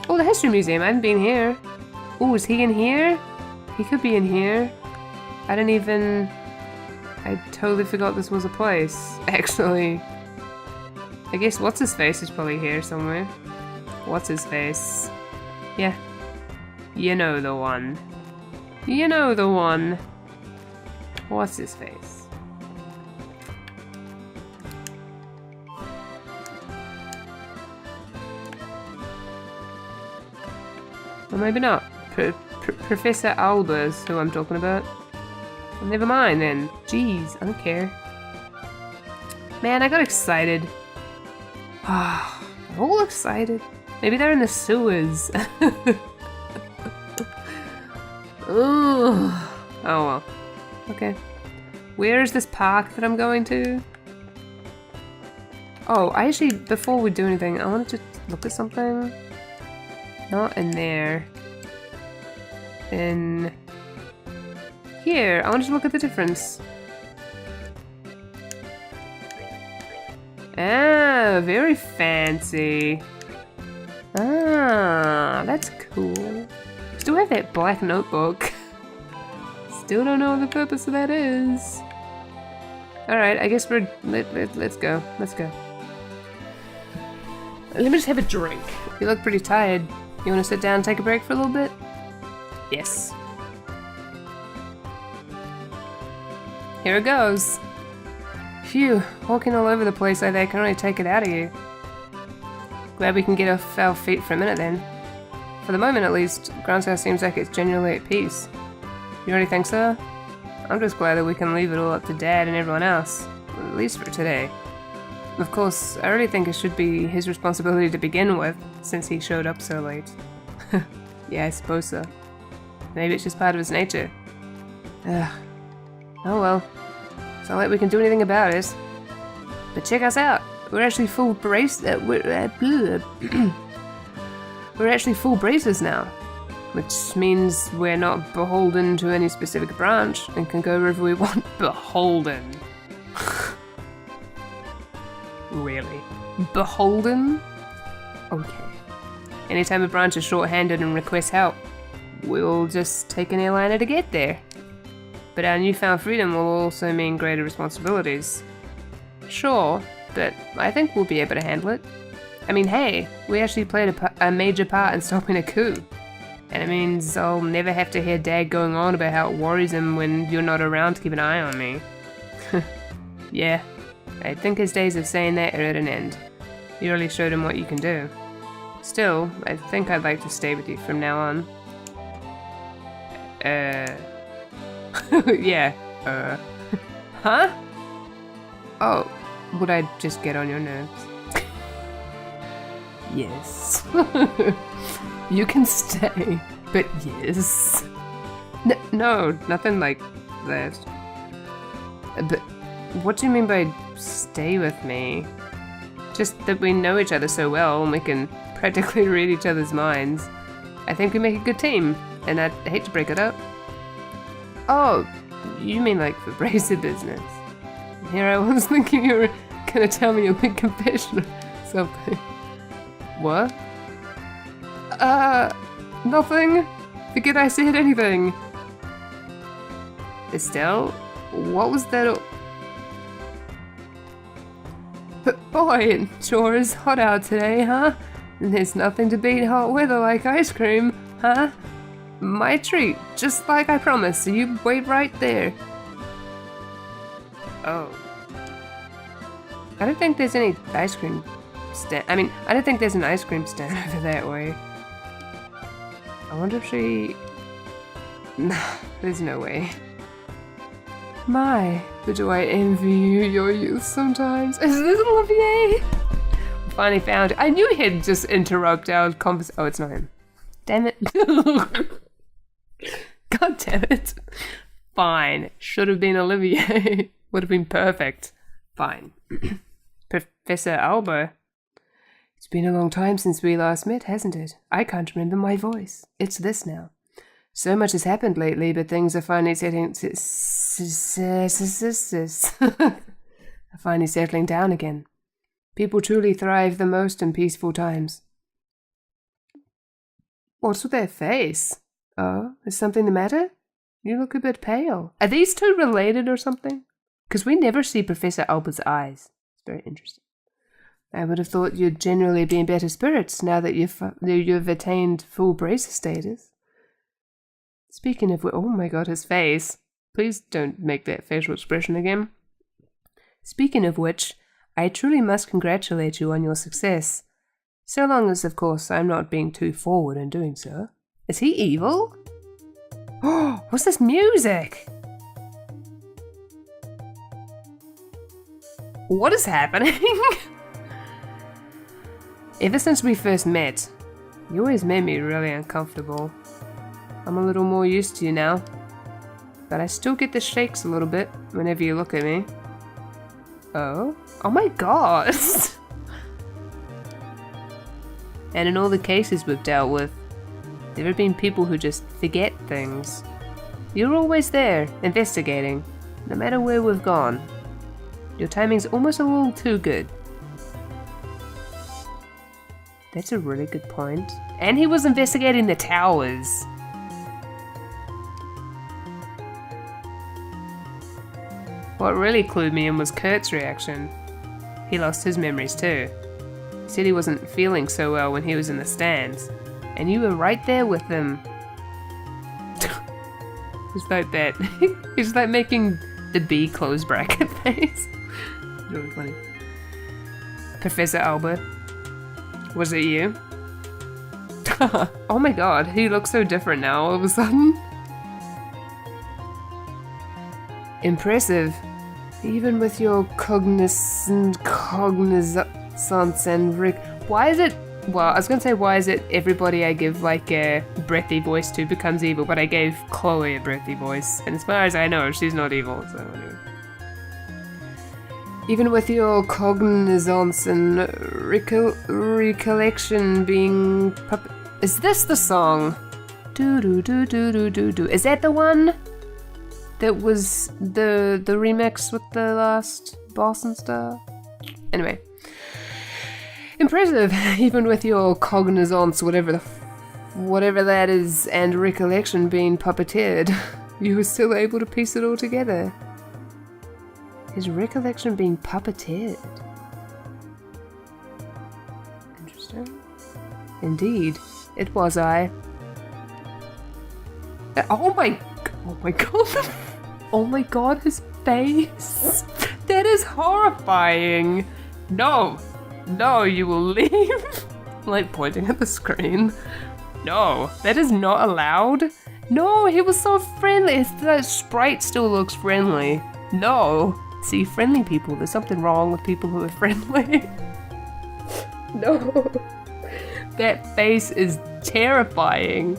A: Oh, the History Museum. I haven't been here. Oh, is he in here? He could be in here. I totally forgot this was a place, actually. I guess What's-His-Face is probably here somewhere. What's-His-Face? Yeah. You know the one. You know the one. What's-His-Face? Or maybe not. Professor Albers, who I'm talking about. Well, never mind then. Jeez, I don't care. Man, I got excited. Ah, I'm all excited. Maybe they're in the sewers. Oh well. Okay. Where is this park that I'm going to? Oh, I actually, before we do anything, I wanted to look at something. Not in there. In here. I wanted to look at the difference. Ah, very fancy. Ah, that's cool. Still have that black notebook. Still don't know what the purpose of that is. Alright, I guess let's go. Let's go. Let me just have a drink. You look pretty tired. You want to sit down and take a break for a little bit? Yes. Here it goes. Phew, walking all over the place like that can only take it out of you. Glad we can get off our feet for a minute then. For the moment at least, Grant's house seems like it's genuinely at peace. You already think so? I'm just glad that we can leave it all up to Dad and everyone else. At least for today. Of course, I really think it should be his responsibility to begin with, since he showed up so late. Yeah, I suppose so. Maybe it's just part of his nature. Ugh. Oh well. It's not like we can do anything about it. But check us out. We're actually full we're actually full braces now. Which means we're not beholden to any specific branch and can go wherever we want. Beholden. Really? Beholden? Okay. Anytime a branch is short-handed and requests help, we'll just take an airliner to get there. But our newfound freedom will also mean greater responsibilities. Sure, but I think we'll be able to handle it. I mean, hey, we actually played a major part in stopping a coup. And it means I'll never have to hear Dad going on about how it worries him when you're not around to keep an eye on me. Yeah, I think his days of saying that are at an end. You really showed him what you can do. Still, I think I'd like to stay with you from now on. Yeah, huh? Oh, would I just get on your nerves? Yes. You can stay, but yes. No, nothing like that. But what do you mean by stay with me? Just that we know each other so well and we can practically read each other's minds. I think we make a good team, and I'd hate to break it up. Oh, you mean like the bracer business? Here I was thinking you were gonna tell me a big confession or something. What? Nothing. Forget I said anything. Estelle, what was that? Boy, it sure is hot out today, huh? And there's nothing to beat hot weather like ice cream, huh? My treat, just like I promised, so you wait right there. Oh. I don't think there's any ice cream stand. I mean, I don't think there's an ice cream stand over that way. I wonder if she... Nah, there's no way. My, but do I envy your youth sometimes? Is this Olivier? Finally found it. I knew he'd just interrupt our conversation. Oh, it's not him. Damn it. God damn it. Fine. Should have been Olivier. Would have been perfect. Fine. Professor Alba. It's been a long time since we last met, hasn't it? I can't remember my voice. It's this now. So much has happened lately, but things are finally finally settling down again. People truly thrive the most in peaceful times. What's with their face? Oh, is something the matter? You look a bit pale. Are these two related or something? Because we never see Professor Alba's eyes. It's very interesting. I would have thought you'd generally be in better spirits now that you've attained full bracer status. Speaking of which, oh my god, his face. Please don't make that facial expression again. Speaking of which, I truly must congratulate you on your success. So long as, of course, I'm not being too forward in doing so. Is he evil? Oh, what's this music? What is happening? Ever since we first met, you always made me really uncomfortable. I'm a little more used to you now, but I still get the shakes a little bit whenever you look at me. Oh? Oh my god! And in all the cases we've dealt with, there have been people who just forget things. You're always there, investigating, no matter where we've gone. Your timing's almost a little too good. That's a really good point. And he was investigating the towers. What really clued me in was Kurt's reaction. He lost his memories too. He said he wasn't feeling so well when he was in the stands. And you were right there with him. Just like that. He's like making the B close bracket face. Really funny. Professor Albert. Was it you? Oh my god, he looks so different now all of a sudden. Impressive. Even with your cognizance and why is it... Well, I was gonna say why is it everybody I give like a breathy voice to becomes evil, but I gave Chloe a breathy voice. And as far as I know, she's not evil, so anyway. Even with your cognizance and recollection being is this the song? Do do do do do do do. Is that the one that was the remix with the last boss and stuff? Anyway, impressive. Even with your cognizance, whatever that is, and recollection being puppeteered, you were still able to piece it all together. His recollection being puppeteered. Interesting. Indeed, it was I. Oh my god! Oh my god, his face! That is horrifying! No! No, you will leave! Like pointing at the screen. No, that is not allowed. No, he was so friendly. That sprite still looks friendly. No. See, friendly people, there's something wrong with people who are friendly. No. That face is terrifying.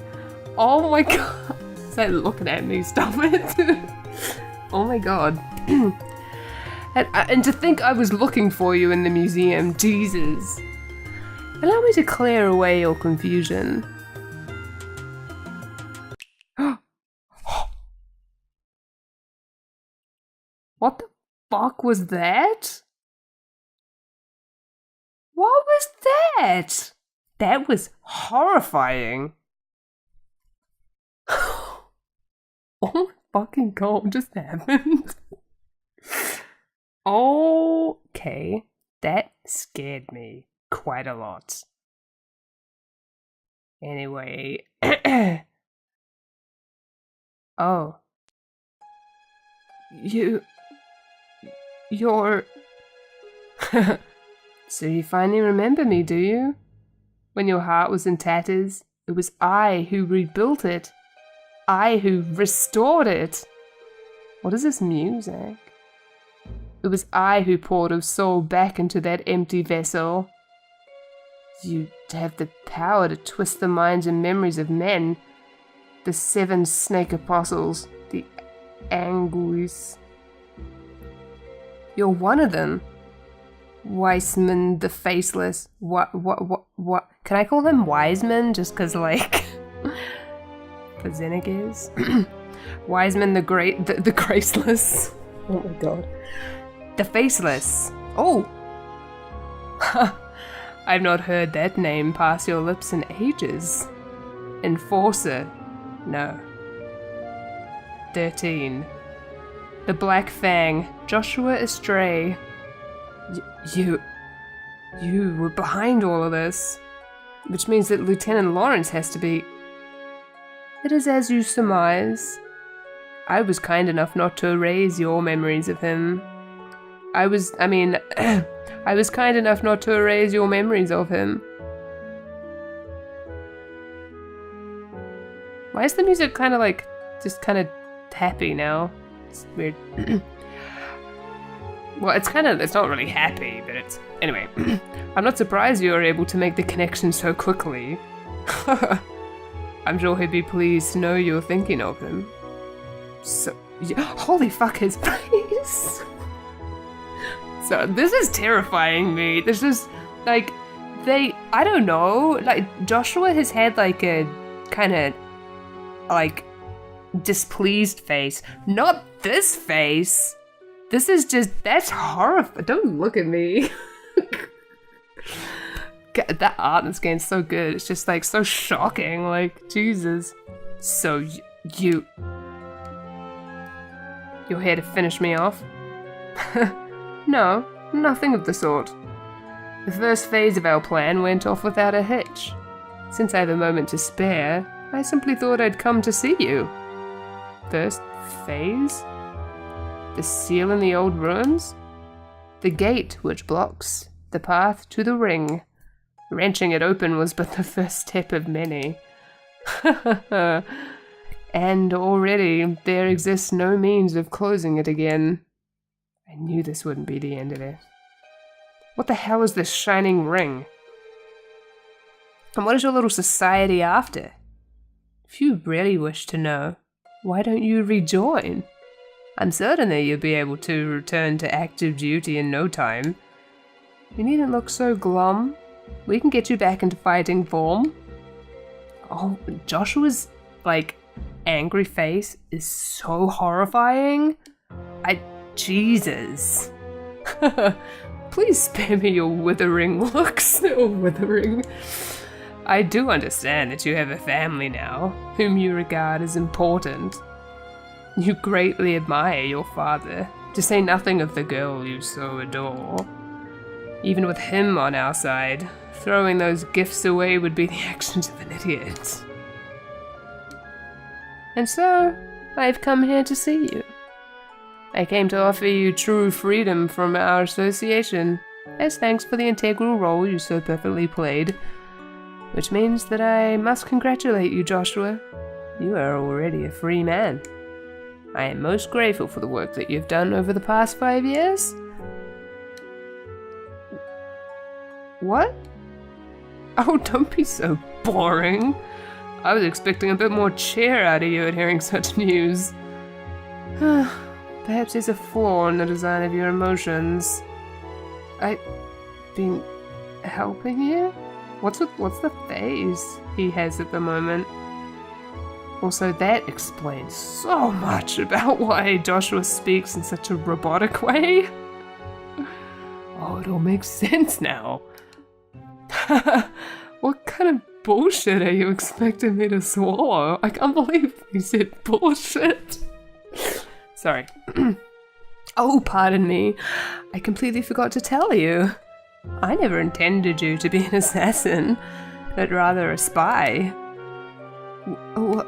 A: Oh my god. Is that looking at me? Stop it. Oh my god. And to think I was looking for you in the museum. Jesus. Allow me to clear away your confusion. What the fuck was that? What was that? That was horrifying. Oh my fucking god, what just happened? Okay, that scared me quite a lot. Anyway, oh. You're... So you finally remember me, do you? When your heart was in tatters, it was I who rebuilt it. I who restored it. What is this music? It was I who poured a soul back into that empty vessel. You have the power to twist the minds and memories of men. The 7 snake apostles, the Anguis. You're one of them. Weissman the Faceless. What? Can I call him Wiseman just cause like... cause Zenig is? Wiseman the Graceless. Oh my god. The Faceless. Oh! I've not heard that name pass your lips in ages. Enforcer. No. 13. The Black Fang. Joshua Estray. You were behind all of this. Which means that Lieutenant Lawrence has to be... It is as you surmise. I was kind enough not to erase your memories of him. I was kind enough not to erase your memories of him. Why is the music kind of like, just kind of happy now? It's weird. Well, it's not really happy, but it's... Anyway, I'm not surprised you were able to make the connection so quickly. I'm sure he'd be pleased to know you're thinking of him. So... Holy fuck, his face! So, this is terrifying me. There's just, like, I don't know, like, Joshua has had, like, a kind of, like, displeased face. Not this face! This is just, that's horrifying. Don't look at me. God, that art in this game's so good. It's just, like, so shocking. Like, Jesus. So, you're here to finish me off? No, nothing of the sort. The first phase of our plan went off without a hitch. Since I have a moment to spare, I simply thought I'd come to see you. First phase? The seal in the old ruins? The gate which blocks the path to the ring. Wrenching it open was but the first step of many. And already there exists no means of closing it again. I knew this wouldn't be the end of it. What the hell is this shining ring? And what is your little society after? If you really wish to know, why don't you rejoin? I'm certain that you'll be able to return to active duty in no time. You needn't look so glum. We can get you back into fighting form. Oh, Joshua's, like, angry face is so horrifying. Jesus. Please spare me your withering looks. Oh, withering. I do understand that you have a family now, whom you regard as important. You greatly admire your father, to say nothing of the girl you so adore. Even with him on our side, throwing those gifts away would be the actions of an idiot. And so, I've come here to see you. I came to offer you true freedom from our association, as thanks for the integral role you so perfectly played. Which means that I must congratulate you, Joshua. You are already a free man. I am most grateful for the work that you've done over the past 5 years. What? Oh, don't be so boring. I was expecting a bit more cheer out of you at hearing such news. Perhaps there's a flaw in the design of your emotions. I've been helping you? What's the phase he has at the moment? Also, that explains so much about why Joshua speaks in such a robotic way. Oh, it all makes sense now. What kind of bullshit are you expecting me to swallow? I can't believe you said bullshit. Sorry. Oh, pardon me. I completely forgot to tell you. I never intended you to be an assassin, but rather a spy. What?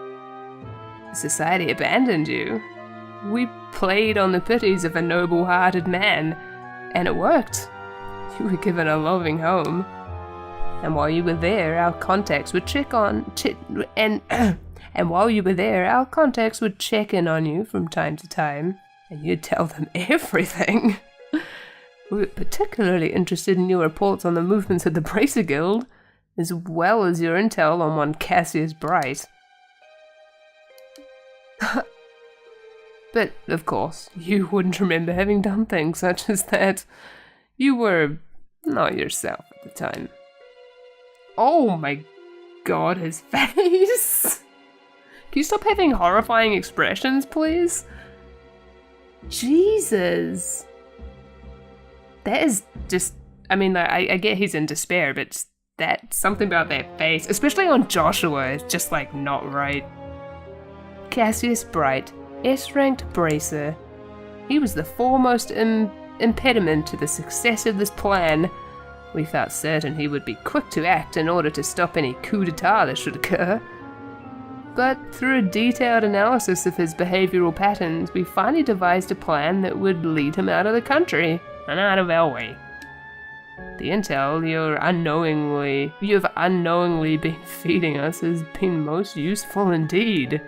A: Society abandoned you. We played on the pities of a noble-hearted man, and it worked. You were given a loving home. And while you were there, our contacts would and while you were there, our contacts would check in on you from time to time, and you'd tell them everything. We were particularly interested in your reports on the movements of the Bracer Guild, as well as your intel on one Cassius Bright. But, of course, you wouldn't remember having done things such as that. You were not yourself at the time. Oh my god, his face! Can you stop having horrifying expressions, please? Jesus! That is just... I mean, I get he's in despair, but something about that face, especially on Joshua, is just, like, not right. Cassius Bright, S-ranked bracer. He was the foremost impediment to the success of this plan. We felt certain he would be quick to act in order to stop any coup d'etat that should occur. But through a detailed analysis of his behavioral patterns, we finally devised a plan that would lead him out of the country and out of our way. The intel you've unknowingly been feeding us has been most useful indeed.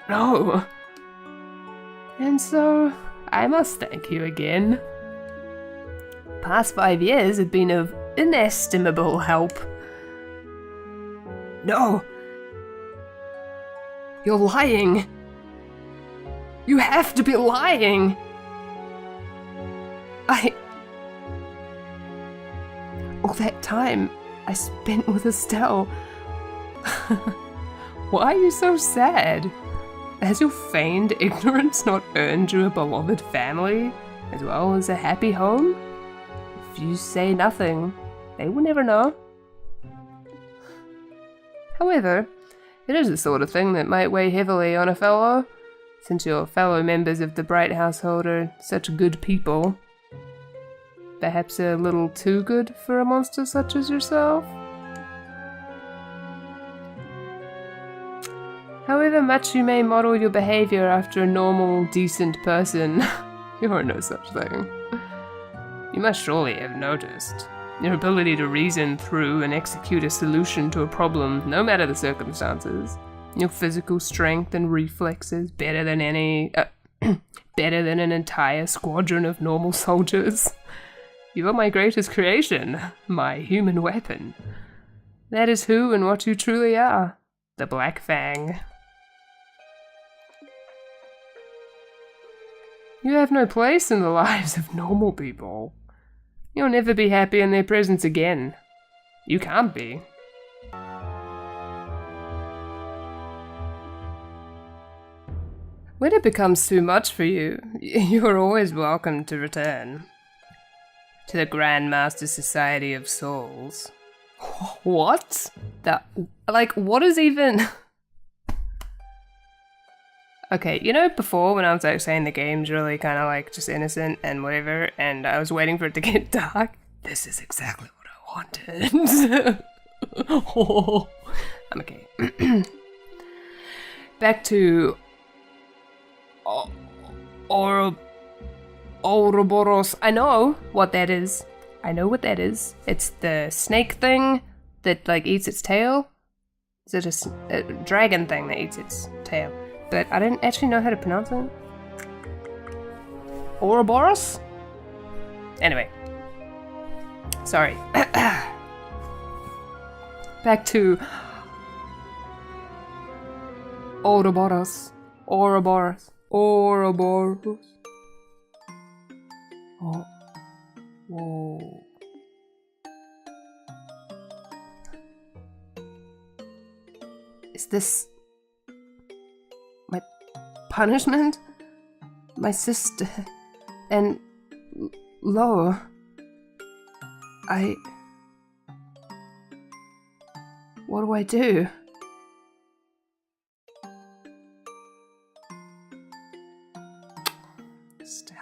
A: No. And so, I must thank you again. The past 5 years have been of inestimable help. No! You're lying! You have to be lying! All that time I spent with Estelle. Why are you so sad? Has your feigned ignorance not earned you a beloved family, as well as a happy home? If you say nothing, they will never know. However, it is the sort of thing that might weigh heavily on a fellow, since your fellow members of the Bright household are such good people. Perhaps a little too good for a monster such as yourself? However much you may model your behavior after a normal, decent person, you are no such thing. You must surely have noticed. Your ability to reason through and execute a solution to a problem, no matter the circumstances. Your physical strength and reflexes better than better than an entire squadron of normal soldiers. You are my greatest creation, my human weapon. That is who and what you truly are, the Black Fang. You have no place in the lives of normal people. You'll never be happy in their presence again. You can't be. When it becomes too much for you, you are always welcome to return. To the Grandmaster Society of Souls. What? What is even... Okay, you know before when I was like saying the game's really kind of like just innocent and whatever, and I was waiting for it to get dark? This is exactly what I wanted. Oh, I'm okay. Back to... Ouroboros. I know what that is. It's the snake thing that like eats its tail. Is it a dragon thing that eats its tail? But I didn't actually know how to pronounce it. Ouroboros? Anyway. Sorry. Back to Ouroboros. Ouroboros. Ouroboros. Oh. Whoa. Is this my punishment? My sister and LoH. What do I do? Still.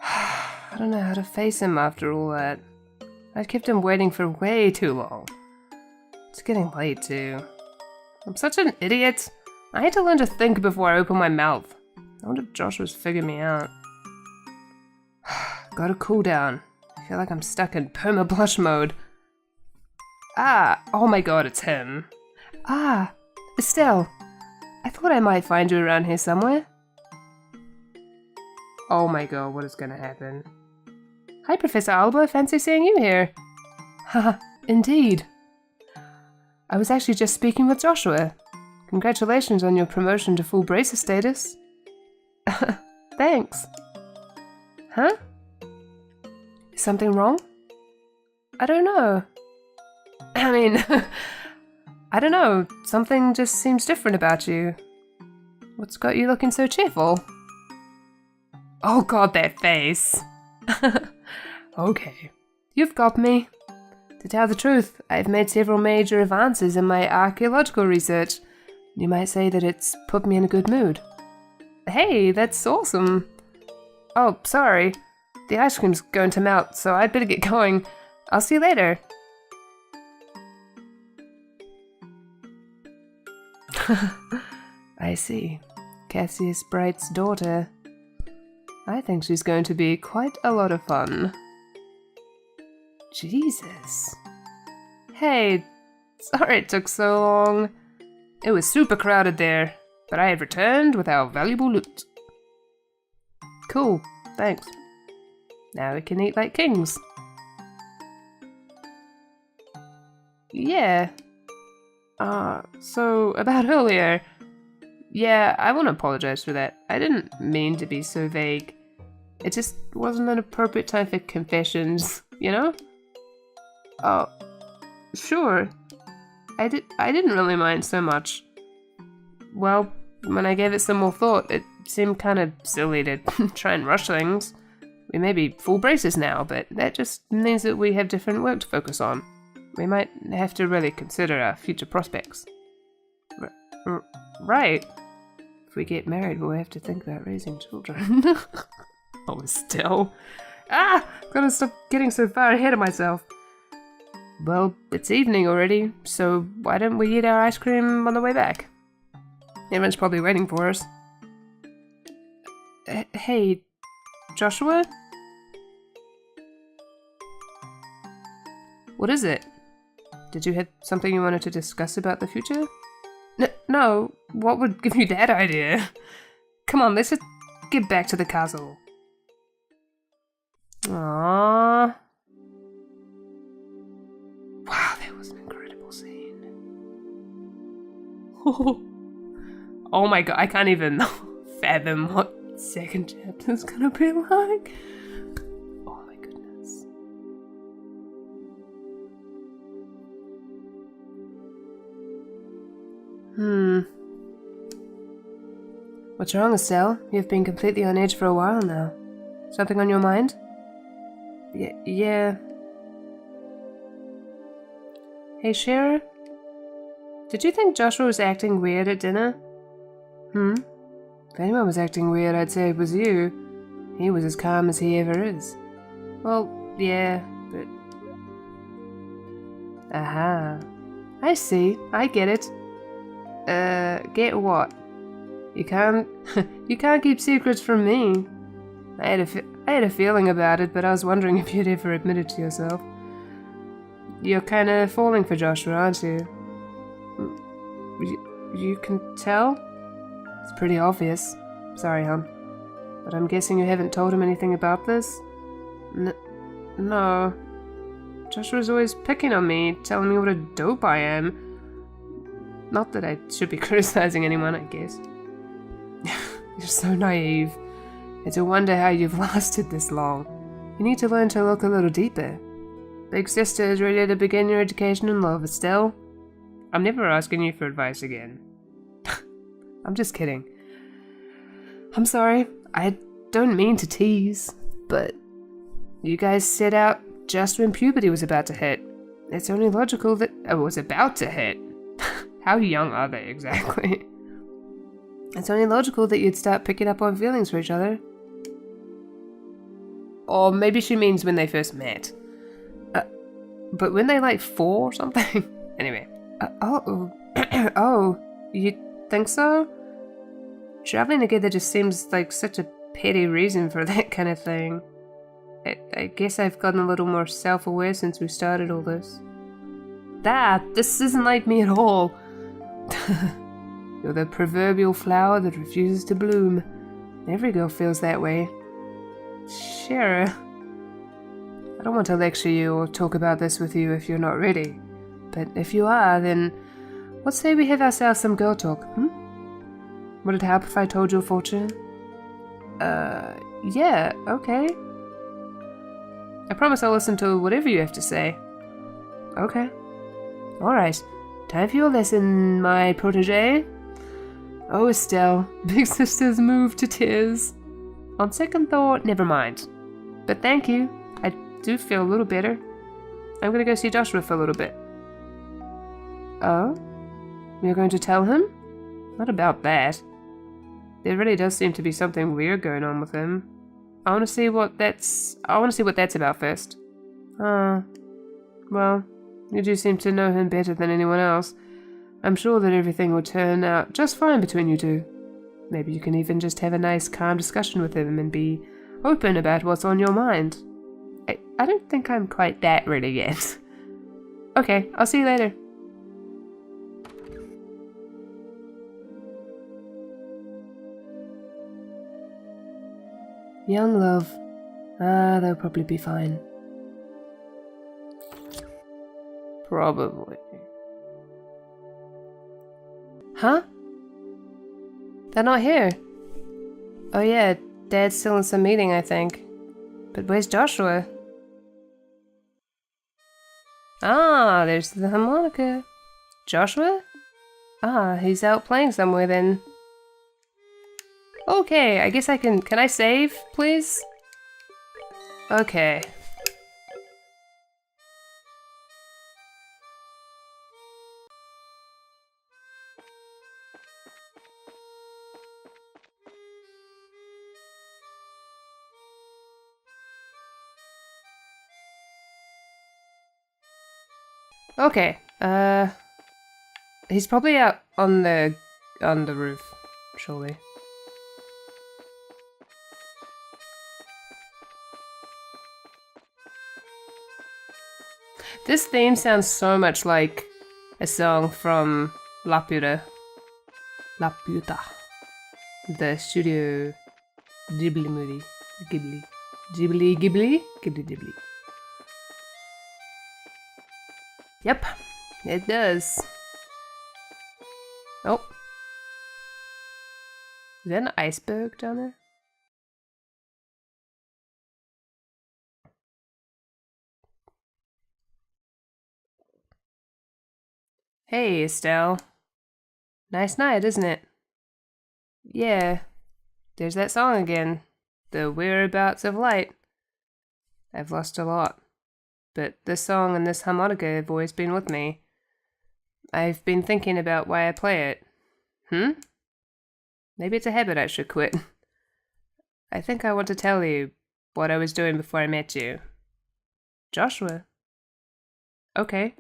A: I don't know how to face him after all that. I'd kept him waiting for way too long. It's getting late too. I'm such an idiot. I had to learn to think before I open my mouth. I wonder if Joshua's figured me out. Gotta cool down. I feel like I'm stuck in perma-blush mode. Ah, oh my god, it's him. Ah, Estelle. I thought I might find you around here somewhere. Oh my god, what is gonna happen? Hi, Professor Alba, fancy seeing you here. Haha, indeed. I was actually just speaking with Joshua. Congratulations on your promotion to full bracer status. Thanks. Huh? Is something wrong? I don't know. I mean, I don't know. Something just seems different about you. What's got you looking so cheerful? Oh god, that face. Okay. You've got me. To tell the truth, I've made several major advances in my archaeological research. You might say that it's put me in a good mood. Hey, that's awesome. Oh, sorry. The ice cream's going to melt, so I'd better get going. I'll see you later. I see. Cassius Bright's daughter. I think she's going to be quite a lot of fun. Jesus. Hey, sorry it took so long. It was super crowded there, but I have returned with our valuable loot. Cool, thanks. Now we can eat like kings. Yeah. So about earlier. Yeah, I want to apologize for that. I didn't mean to be so vague. It just wasn't an appropriate time for confessions, you know? Oh, sure. I didn't really mind so much. Well, when I gave it some more thought, it seemed kind of silly to try and rush things. We may be full braces now, but that just means that we have different work to focus on. We might have to really consider our future prospects. Right. If we get married, we'll have to think about raising children. Oh, still. Gotta stop getting so far ahead of myself. Well, it's evening already, so why don't we eat our ice cream on the way back? Everyone's probably waiting for us. Hey, Joshua? What is it? Did you have something you wanted to discuss about the future? No, what would give you that idea? Come on, let's just get back to the castle. Aww. Wow, that was an incredible scene. Oh my god, I can't even fathom what second chapter's gonna be like. Oh my goodness. What's wrong, Estelle? You've been completely on edge for a while now. Something on your mind? Yeah. Hey, Shara? Did you think Joshua was acting weird at dinner? If anyone was acting weird, I'd say it was you. He was as calm as he ever is. Well, yeah, but... Aha. I see. I get it. Get what? You can't... you can't keep secrets from me. I had a feeling about it, but I was wondering if you'd ever admit it to yourself. You're kinda falling for Joshua, aren't you? You can tell? It's pretty obvious. Sorry, hon. But I'm guessing you haven't told him anything about this? No. Joshua's always picking on me, telling me what a dope I am. Not that I should be criticizing anyone, I guess. You're so naive. It's a wonder how you've lasted this long. You need to learn to look a little deeper. Big sister is ready to begin your education in love, Estelle. I'm never asking you for advice again. I'm just kidding. I'm sorry, I don't mean to tease, but you guys set out just when puberty was about to hit. It's only logical that it was about to hit. How young are they exactly? It's only logical that you'd start picking up on feelings for each other. Or maybe she means when they first met. But when they like 4 or something? Anyway. Oh, you think so? Traveling together just seems like such a petty reason for that kind of thing. I guess I've gotten a little more self-aware since we started all this. This isn't like me at all. You're the proverbial flower that refuses to bloom. Every girl feels that way. Sure. I don't want to lecture you or talk about this with you if you're not ready. But if you are, then let's say we have ourselves some girl talk, Would it help if I told you a fortune? Yeah, okay. I promise I'll listen to whatever you have to say. Okay. Alright, time for your lesson, my protege. Oh, Estelle, big sister's moved to tears. On second thought, never mind. But thank you, I do feel a little better. I'm gonna go see Joshua for a little bit. Oh? You're going to tell him? Not about that. There really does seem to be something weird going on with him. I want to see what that's about first. Well, you do seem to know him better than anyone else. I'm sure that everything will turn out just fine between you two. Maybe you can even just have a nice, calm discussion with him and be open about what's on your mind. I don't think I'm quite that ready yet. Okay, I'll see you later. Young love. They'll probably be fine. Probably. Huh? They're not here. Oh yeah, Dad's still in some meeting, I think. But where's Joshua? Ah, there's the harmonica. Joshua? Ah, he's out playing somewhere then. Okay, I guess I can I save, please? Okay. Okay, he's probably out on the roof, surely. This theme sounds so much like a song from Laputa. The Studio Ghibli movie. Ghibli. Yep, it does. Oh. Is that an iceberg down there? Hey, Estelle. Nice night, isn't it? Yeah. There's that song again. The Whereabouts of Light. I've lost a lot. But this song and this harmonica have always been with me. I've been thinking about why I play it. Maybe it's a habit I should quit. I think I want to tell you what I was doing before I met you. Joshua. Okay.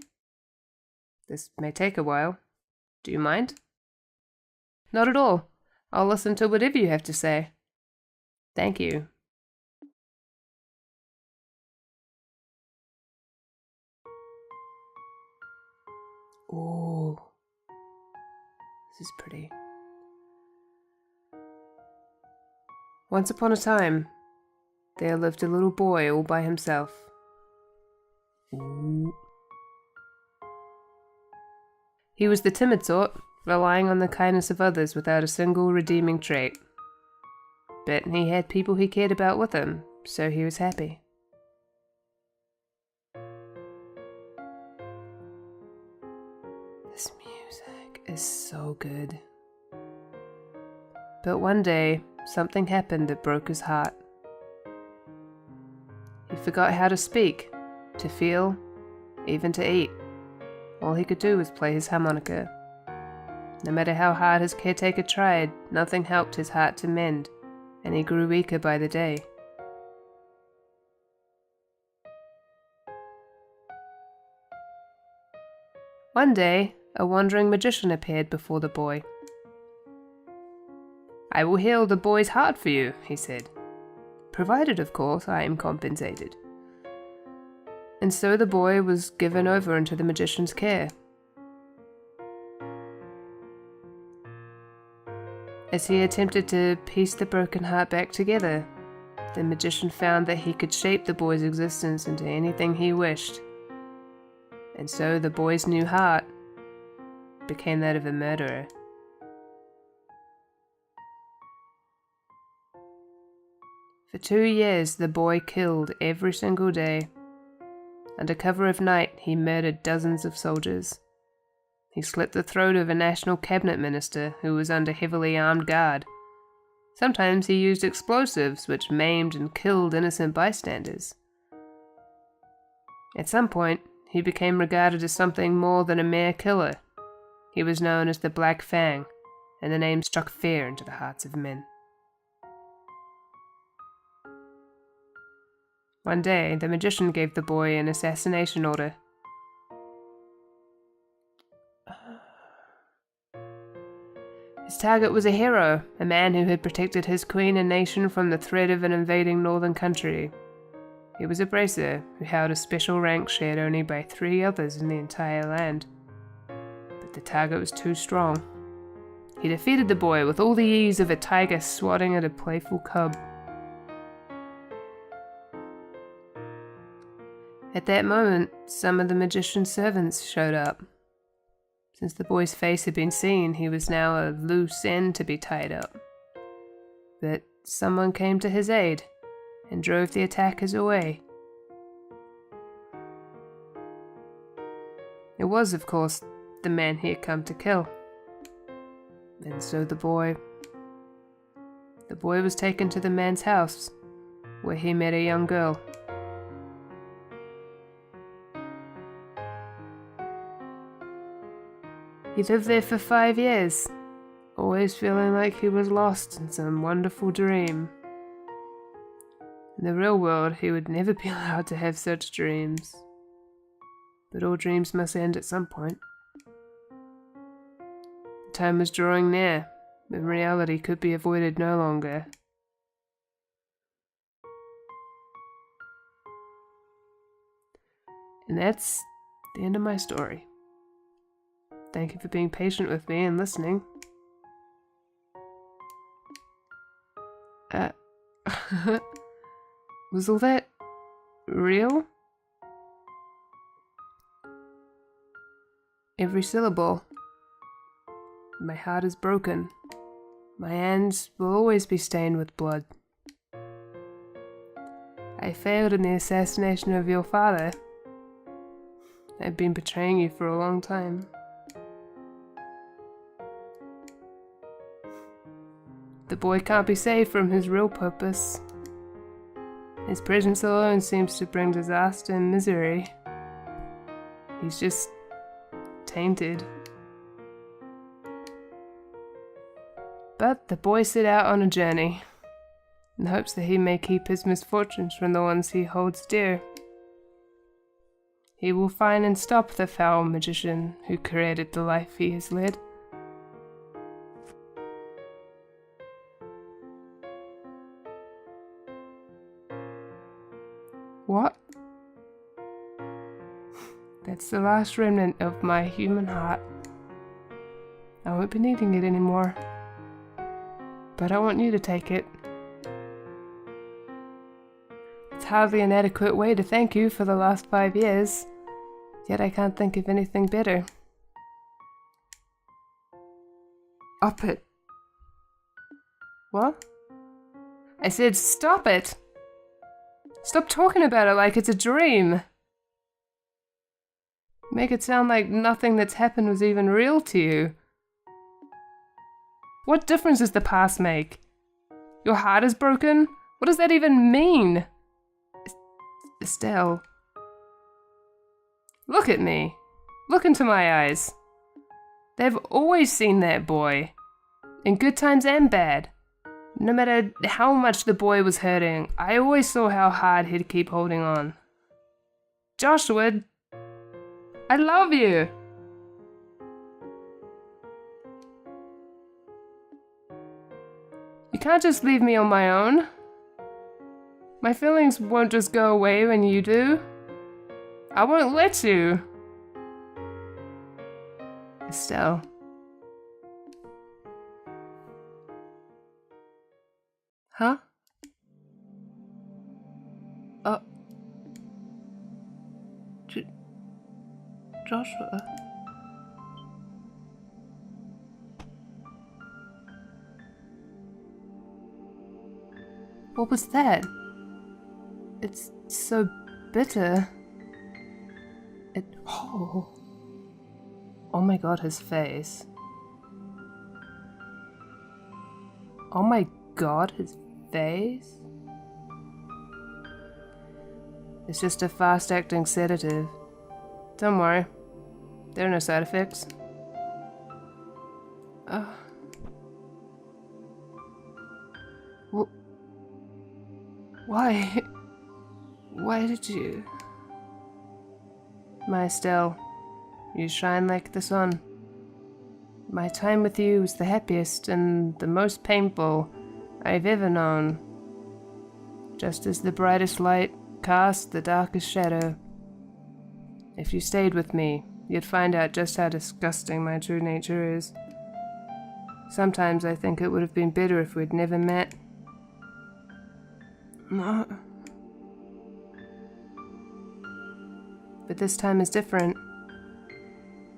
A: This may take a while. Do you mind? Not at all. I'll listen to whatever you have to say. Thank you. Ooh. This is pretty. Once upon a time, there lived a little boy all by himself. Ooh. He was the timid sort, relying on the kindness of others without a single redeeming trait. But he had people he cared about with him, so he was happy. This music is so good. But one day, something happened that broke his heart. He forgot how to speak, to feel, even to eat. All he could do was play his harmonica. No matter how hard his caretaker tried, nothing helped his heart to mend, and he grew weaker by the day. One day, a wandering magician appeared before the boy. "I will heal the boy's heart for you," he said. "Provided, of course, I am compensated." And so the boy was given over into the magician's care. As he attempted to piece the broken heart back together, the magician found that he could shape the boy's existence into anything he wished. And so the boy's new heart became that of a murderer. For 2 years, the boy killed every single day. Under cover of night, he murdered dozens of soldiers. He slit the throat of a national cabinet minister who was under heavily armed guard. Sometimes he used explosives which maimed and killed innocent bystanders. At some point, he became regarded as something more than a mere killer. He was known as the Black Fang, and the name struck fear into the hearts of men. One day, the magician gave the boy an assassination order. His target was a hero, a man who had protected his queen and nation from the threat of an invading northern country. He was a bracer who held a special rank shared only by 3 others in the entire land. But the target was too strong. He defeated the boy with all the ease of a tiger swatting at a playful cub. At that moment, some of the magician's servants showed up. Since the boy's face had been seen, he was now a loose end to be tied up. But someone came to his aid and drove the attackers away. It was, of course, the man he had come to kill. And so the boy was taken to the man's house, where he met a young girl. He lived there for 5 years, always feeling like he was lost in some wonderful dream. In the real world, he would never be allowed to have such dreams. But all dreams must end at some point. The time was drawing near, when reality could be avoided no longer. And that's the end of my story. Thank you for being patient with me and listening. Was all that real? Every syllable. My heart is broken. My hands will always be stained with blood. I failed in the assassination of your father. I've been betraying you for a long time. The boy can't be saved from his real purpose. His presence alone seems to bring disaster and misery. He's just tainted. But the boy set out on a journey, in hopes that he may keep his misfortunes from the ones he holds dear. He will find and stop the foul magician who created the life he has led. What? That's the last remnant of my human heart. I'll won't be needing it anymore. But I want you to take it. It's hardly an adequate way to thank you for the last 5 years, yet I can't think of anything better. Up it. What? I said stop it! Stop talking about it like it's a dream! Make it sound like nothing that's happened was even real to you. What difference does the past make? Your heart is broken? What does that even mean? Estelle. Look at me. Look into my eyes. They've always seen that boy. In good times and bad. No matter how much the boy was hurting, I always saw how hard he'd keep holding on. Joshua, I love you! You can't just leave me on my own. My feelings won't just go away when you do. I won't let you. Estelle. Huh? Joshua? What was that? It's so bitter. Oh my god, his face. Oh my god, his face? It's just a fast-acting sedative. Don't worry. There are no side effects. Why? Why did you? My Estelle, you shine like the sun. My time with you was the happiest and the most painful I've ever known. Just as the brightest light casts the darkest shadow. If you stayed with me, you'd find out just how disgusting my true nature is. Sometimes I think it would have been better if we'd never met. No. But this time is different.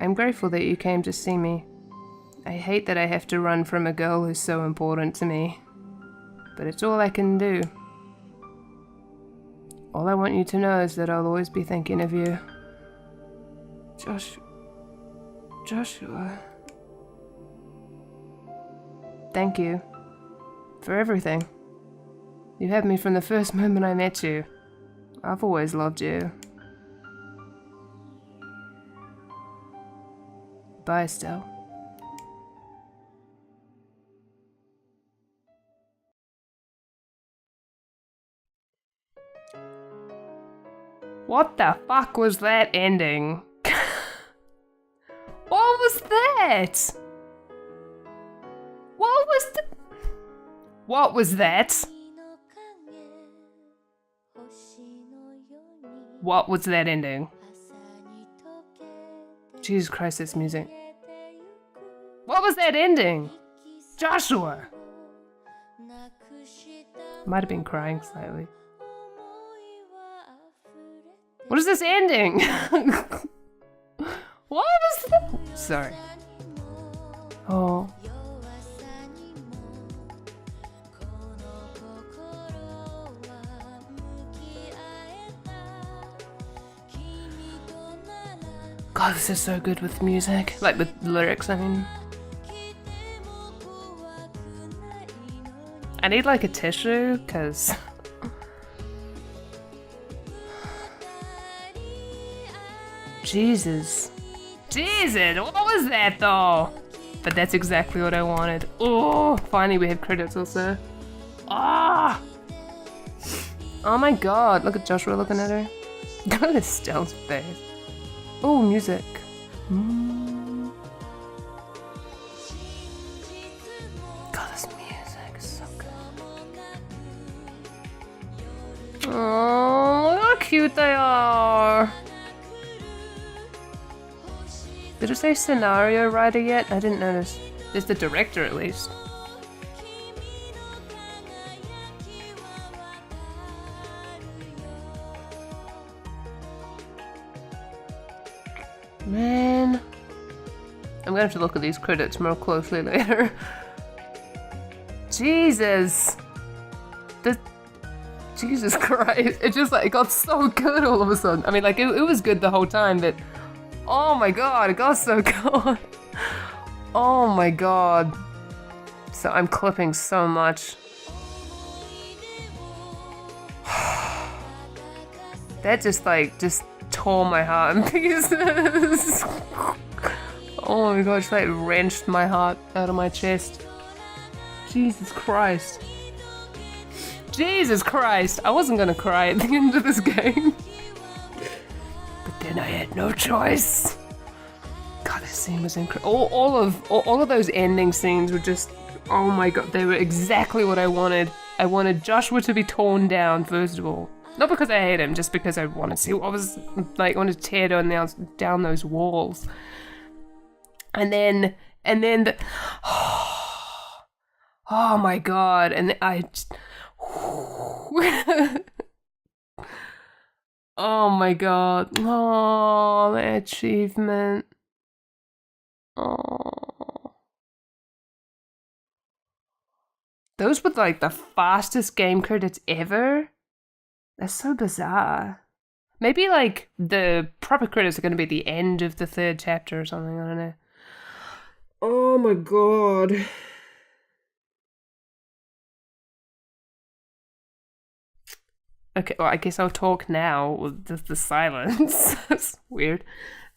A: I'm grateful that you came to see me. I hate that I have to run from a girl who's so important to me. But it's all I can do. All I want you to know is that I'll always be thinking of you. Joshua. Thank you. For everything. You had me from the first moment I met you. I've always loved you. Bye, Estelle. What the fuck was that ending? What was that? What was that? What was that ending? Jesus Christ, this music. What was that ending? Joshua! Might have been crying slightly. What is this ending? What was that? Sorry. Oh. God, this is so good with music. Like with lyrics, I mean. I need like a tissue, cause... Jesus, what was that though? But that's exactly what I wanted. Oh, finally we have credits also. Ah! Oh my god, look at Joshua looking at her. Look at Estelle's face. Oh, music. God, this music is so good. Oh, look how cute they are. Did it say scenario writer yet? I didn't notice. There's the director at least. Man. I'm gonna have to look at these credits more closely later. Jesus. Jesus Christ. It just like, it got so good all of a sudden. I mean, like, it was good the whole time, but oh my god, it got so good. Oh my god. So I'm clipping so much. That just tore my heart in pieces. Oh my god, just like wrenched my heart out of my chest. Jesus Christ. Jesus Christ! I wasn't gonna cry at the end of this game. But then I had no choice. God, this scene was incredible. All of those ending scenes were just, oh my god, they were exactly what I wanted. I wanted Joshua to be torn down, first of all. Not because I hate him, just because I want to see what was like. I want to tear down those walls. And then the, oh my god, and I just, oh my god, oh, the achievement, oh. Those were like the fastest game credits ever. That's so bizarre. Maybe like the proper credits are going to be at the end of the 3rd chapter or something, I don't know. Oh my god. Okay, well, I guess I'll talk now with the silence. That's weird.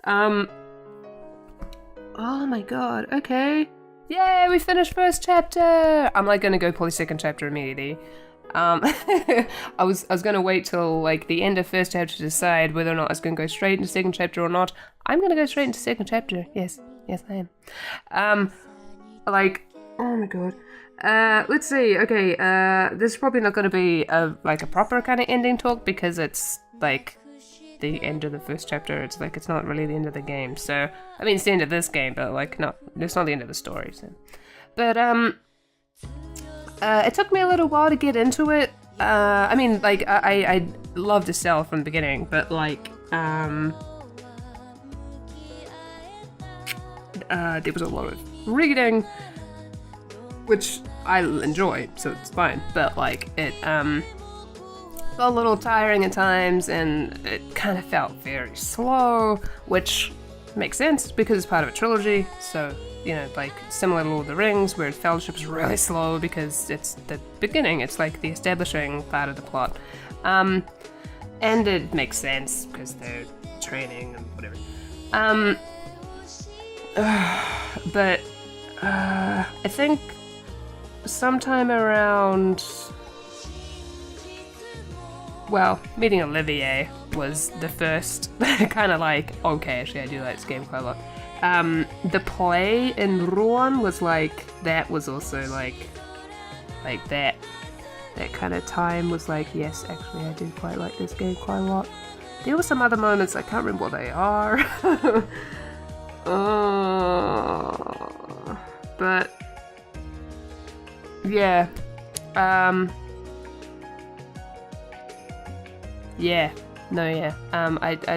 A: Oh my god, okay. Yay, we finished 1st chapter! I'm like gonna go play 2nd chapter immediately. I was gonna wait till like the end of 1st chapter to decide whether or not I was gonna go straight into 2nd chapter or not. I'm gonna go straight into 2nd chapter. Yes, I am. Like, oh my god. Let's see. Okay, this is probably not gonna be a proper kind of ending talk because it's like the end of the 1st chapter. It's like, it's not really the end of the game. So, I mean, it's the end of this game, but like, it's not the end of the story. So, but it took me a little while to get into it. I mean, like, I loved Estelle from the beginning, but like, there was a lot of reading, which I enjoy, so it's fine. But like, it got a little tiring at times, and it kind of felt very slow, which makes sense because it's part of a trilogy. So, you know, like similar to Lord of the Rings, where Fellowship is really slow because it's the beginning. It's like the establishing part of the plot, and it makes sense because they're training and whatever. But I think sometime around, well, meeting Olivier was the first kind of like, okay, actually I do like this game quite a lot. The play in Rouen was like, that was also like that kind of time was like, yes, actually I do quite like this game quite a lot. There were some other moments, I can't remember what they are. But yeah, I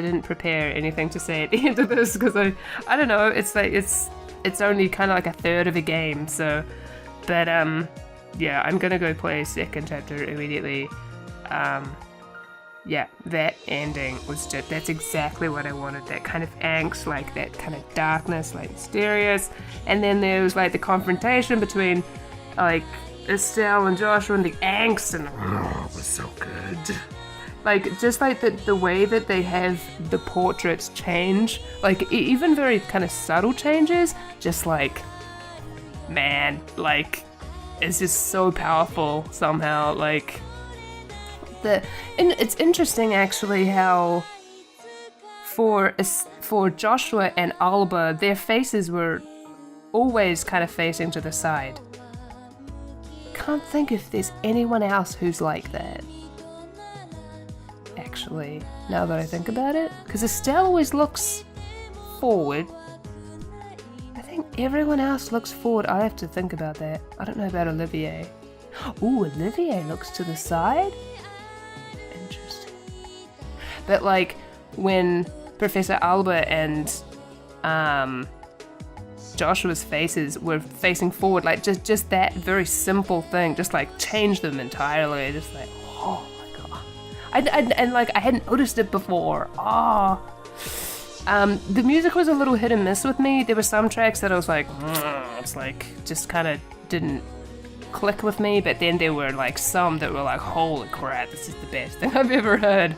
A: didn't prepare anything to say at the end of this because I don't know, it's like it's only kind of like a third of a game, so, but yeah, I'm gonna go play 2nd chapter immediately. Yeah, that ending was just, that's exactly what I wanted, that kind of angst, like that kind of darkness, like mysterious, and then there was like the confrontation between like Estelle and Joshua and the angst, and oh, it was so good. Like, just like the way that they have the portraits change, like even very kind of subtle changes, just like, man, like, it's just so powerful somehow, like, and it's interesting actually how for Joshua and Alba, their faces were always kind of facing to the side. Can't think if there's anyone else who's like that, actually, now that I think about it, because Estelle always looks forward, Everyone else looks forward. I'll have to think about that. I don't know about Olivier. Ooh, Olivier looks to the side? Interesting. But like when Professor Alba and Joshua's faces were facing forward, like just that very simple thing, just like changed them entirely. Just like, oh my god. And like I hadn't noticed it before. The music was a little hit and miss with me. There were some tracks that I was like, it's like just kind of didn't click with me, but then there were like some that were like, holy crap, this is the best thing I've ever heard.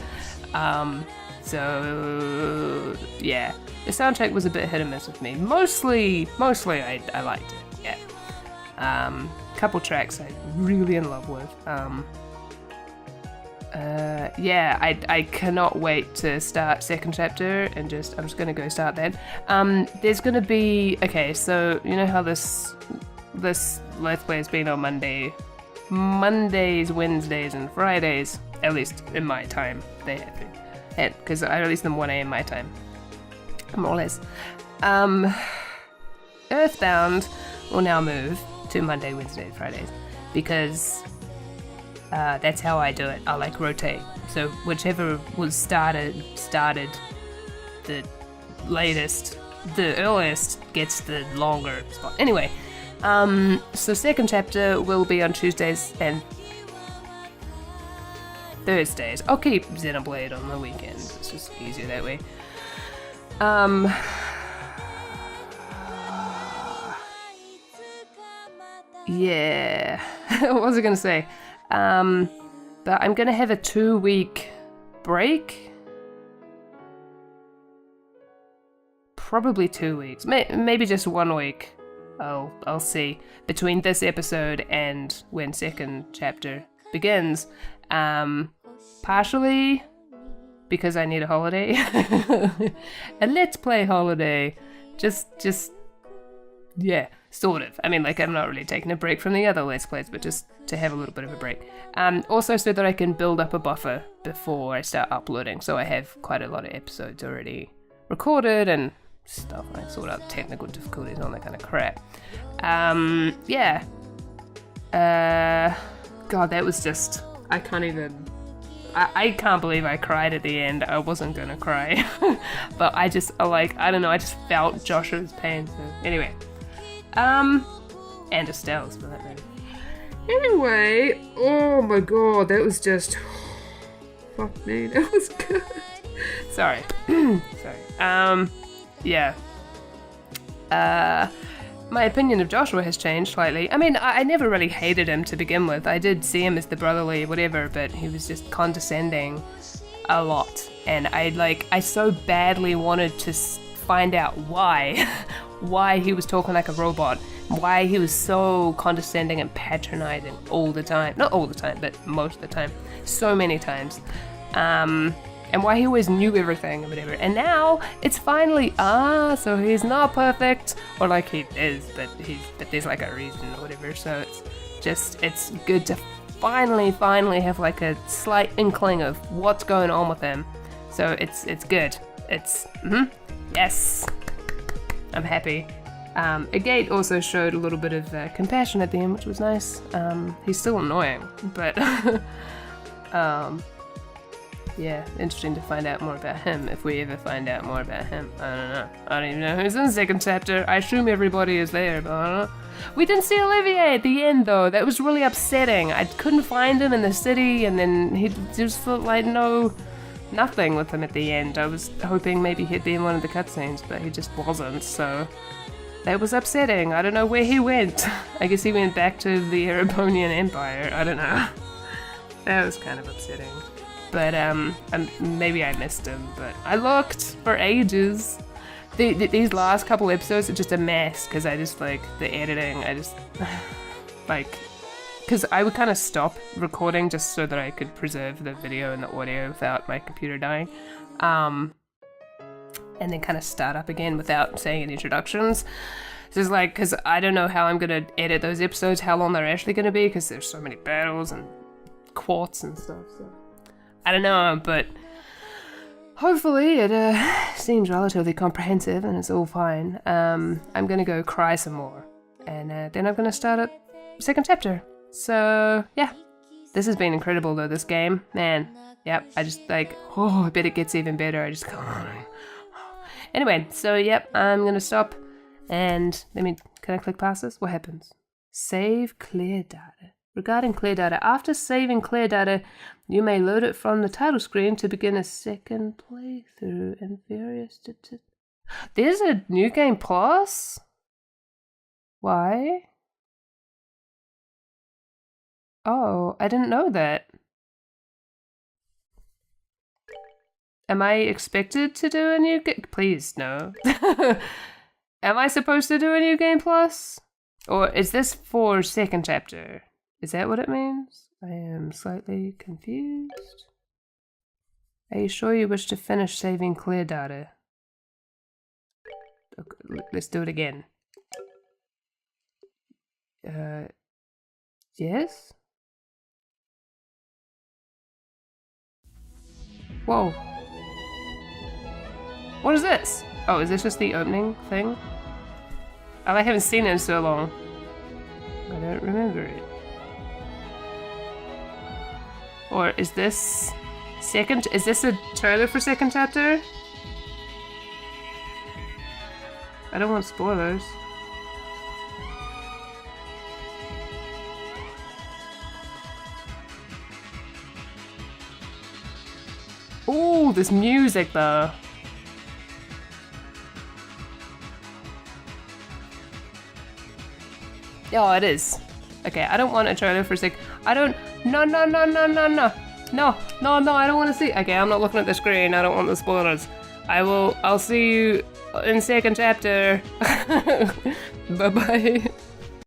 A: So yeah, the soundtrack was a bit hit and miss with me. Mostly I liked it. Yeah. Couple tracks I'm really in love with. Yeah, I cannot wait to start second chapter and I'm just gonna go start that. There's gonna be, okay, so you know how this Let's Play has been on Mondays, Wednesdays, and Fridays, at least in my time, they have been. Because I release them 1 a.m. my time, more or less. Earthbound will now move to Monday, Wednesday, Fridays, because that's how I do it. I like rotate. So whichever was started the latest, the earliest gets the longer spot. Anyway, so second chapter will be on Tuesdays and Thursdays. I'll keep Xenoblade on the weekends. It's just easier that way. Yeah. What was I gonna say? But I'm gonna have a 2-week break. Probably 2 weeks. Maybe just 1 week. I'll see. Between this episode and when second chapter begins. Partially because I need a holiday. A Let's Play holiday. Just yeah, sort of. I mean, like, I'm not really taking a break from the other Let's Plays, but just to have a little bit of a break. Also so that I can build up a buffer before I start uploading, so I have quite a lot of episodes already recorded and stuff. I sort out technical difficulties and all that kind of crap. Yeah. God, that was just... I can't believe I cried at the end. I wasn't gonna cry. But I just felt Joshua's pain, so anyway. And Estelle's for that matter. Anyway, oh my god, that was just... Fuck me, that was good. Sorry. Sorry. Yeah. My opinion of Joshua has changed slightly. I mean, I never really hated him to begin with. I did see him as the brotherly whatever, but he was just condescending a lot. And I so badly wanted to find out why. Why he was talking like a robot. Why he was so condescending and patronizing all the time. Not all the time, but most of the time. So many times. And why he always knew everything and whatever. And now it's finally, so he's not perfect, or like he is, but there's like a reason or whatever. So it's good to finally have like a slight inkling of what's going on with him. So it's good. Yes, I'm happy. Agate also showed a little bit of compassion at the end, which was nice. He's still annoying, but yeah, interesting to find out more about him, if we ever find out more about him. I don't know. I don't even know who's in the second chapter. I assume everybody is there, but I don't know. We didn't see Olivier at the end, though. That was really upsetting. I couldn't find him in the city, and then he just felt like nothing with him at the end. I was hoping maybe he'd be in one of the cutscenes, but he just wasn't, so... That was upsetting. I don't know where he went. I guess he went back to the Erebonian Empire. I don't know. That was kind of upsetting. But maybe I missed him, but I looked for ages. These last couple episodes are just a mess, because I just, like, the editing, I just, like, because I would kind of stop recording just so that I could preserve the video and the audio without my computer dying, and then kind of start up again without saying any introductions. So it's like, because I don't know how I'm going to edit those episodes, how long they're actually going to be, because there's so many battles and quartz and stuff, so... I don't know, but hopefully it seems relatively comprehensive and it's all fine. I'm gonna go cry some more, and then I'm gonna start a second chapter. So yeah, this has been incredible though, this game, man. Yep, I just like, I bet it gets even better. I just come on. Anyway, so yep, I'm gonna stop, and can I click past this? What happens? Save clear data. Regarding clear data, after saving clear data, you may load it from the title screen to begin a second playthrough and various... There's a new game plus? Why? Oh, I didn't know that. Am I expected to do a new game? Please, no. Am I supposed to do a new game plus? Or is this for second chapter? Is that what it means? I am slightly confused. Are you sure you wish to finish saving clear data? Okay, let's do it again. Yes? Whoa. What is this? Oh, is this just the opening thing? I haven't seen it in so long. I don't remember it. Or is this is this a trailer for second chapter? I don't want spoilers. Ooh, this music though. Oh, it is. Okay, I don't want a trailer for I don't. No, I don't want to see. Okay, I'm not looking at the screen. I don't want the spoilers. I'll see you in second chapter. Bye bye.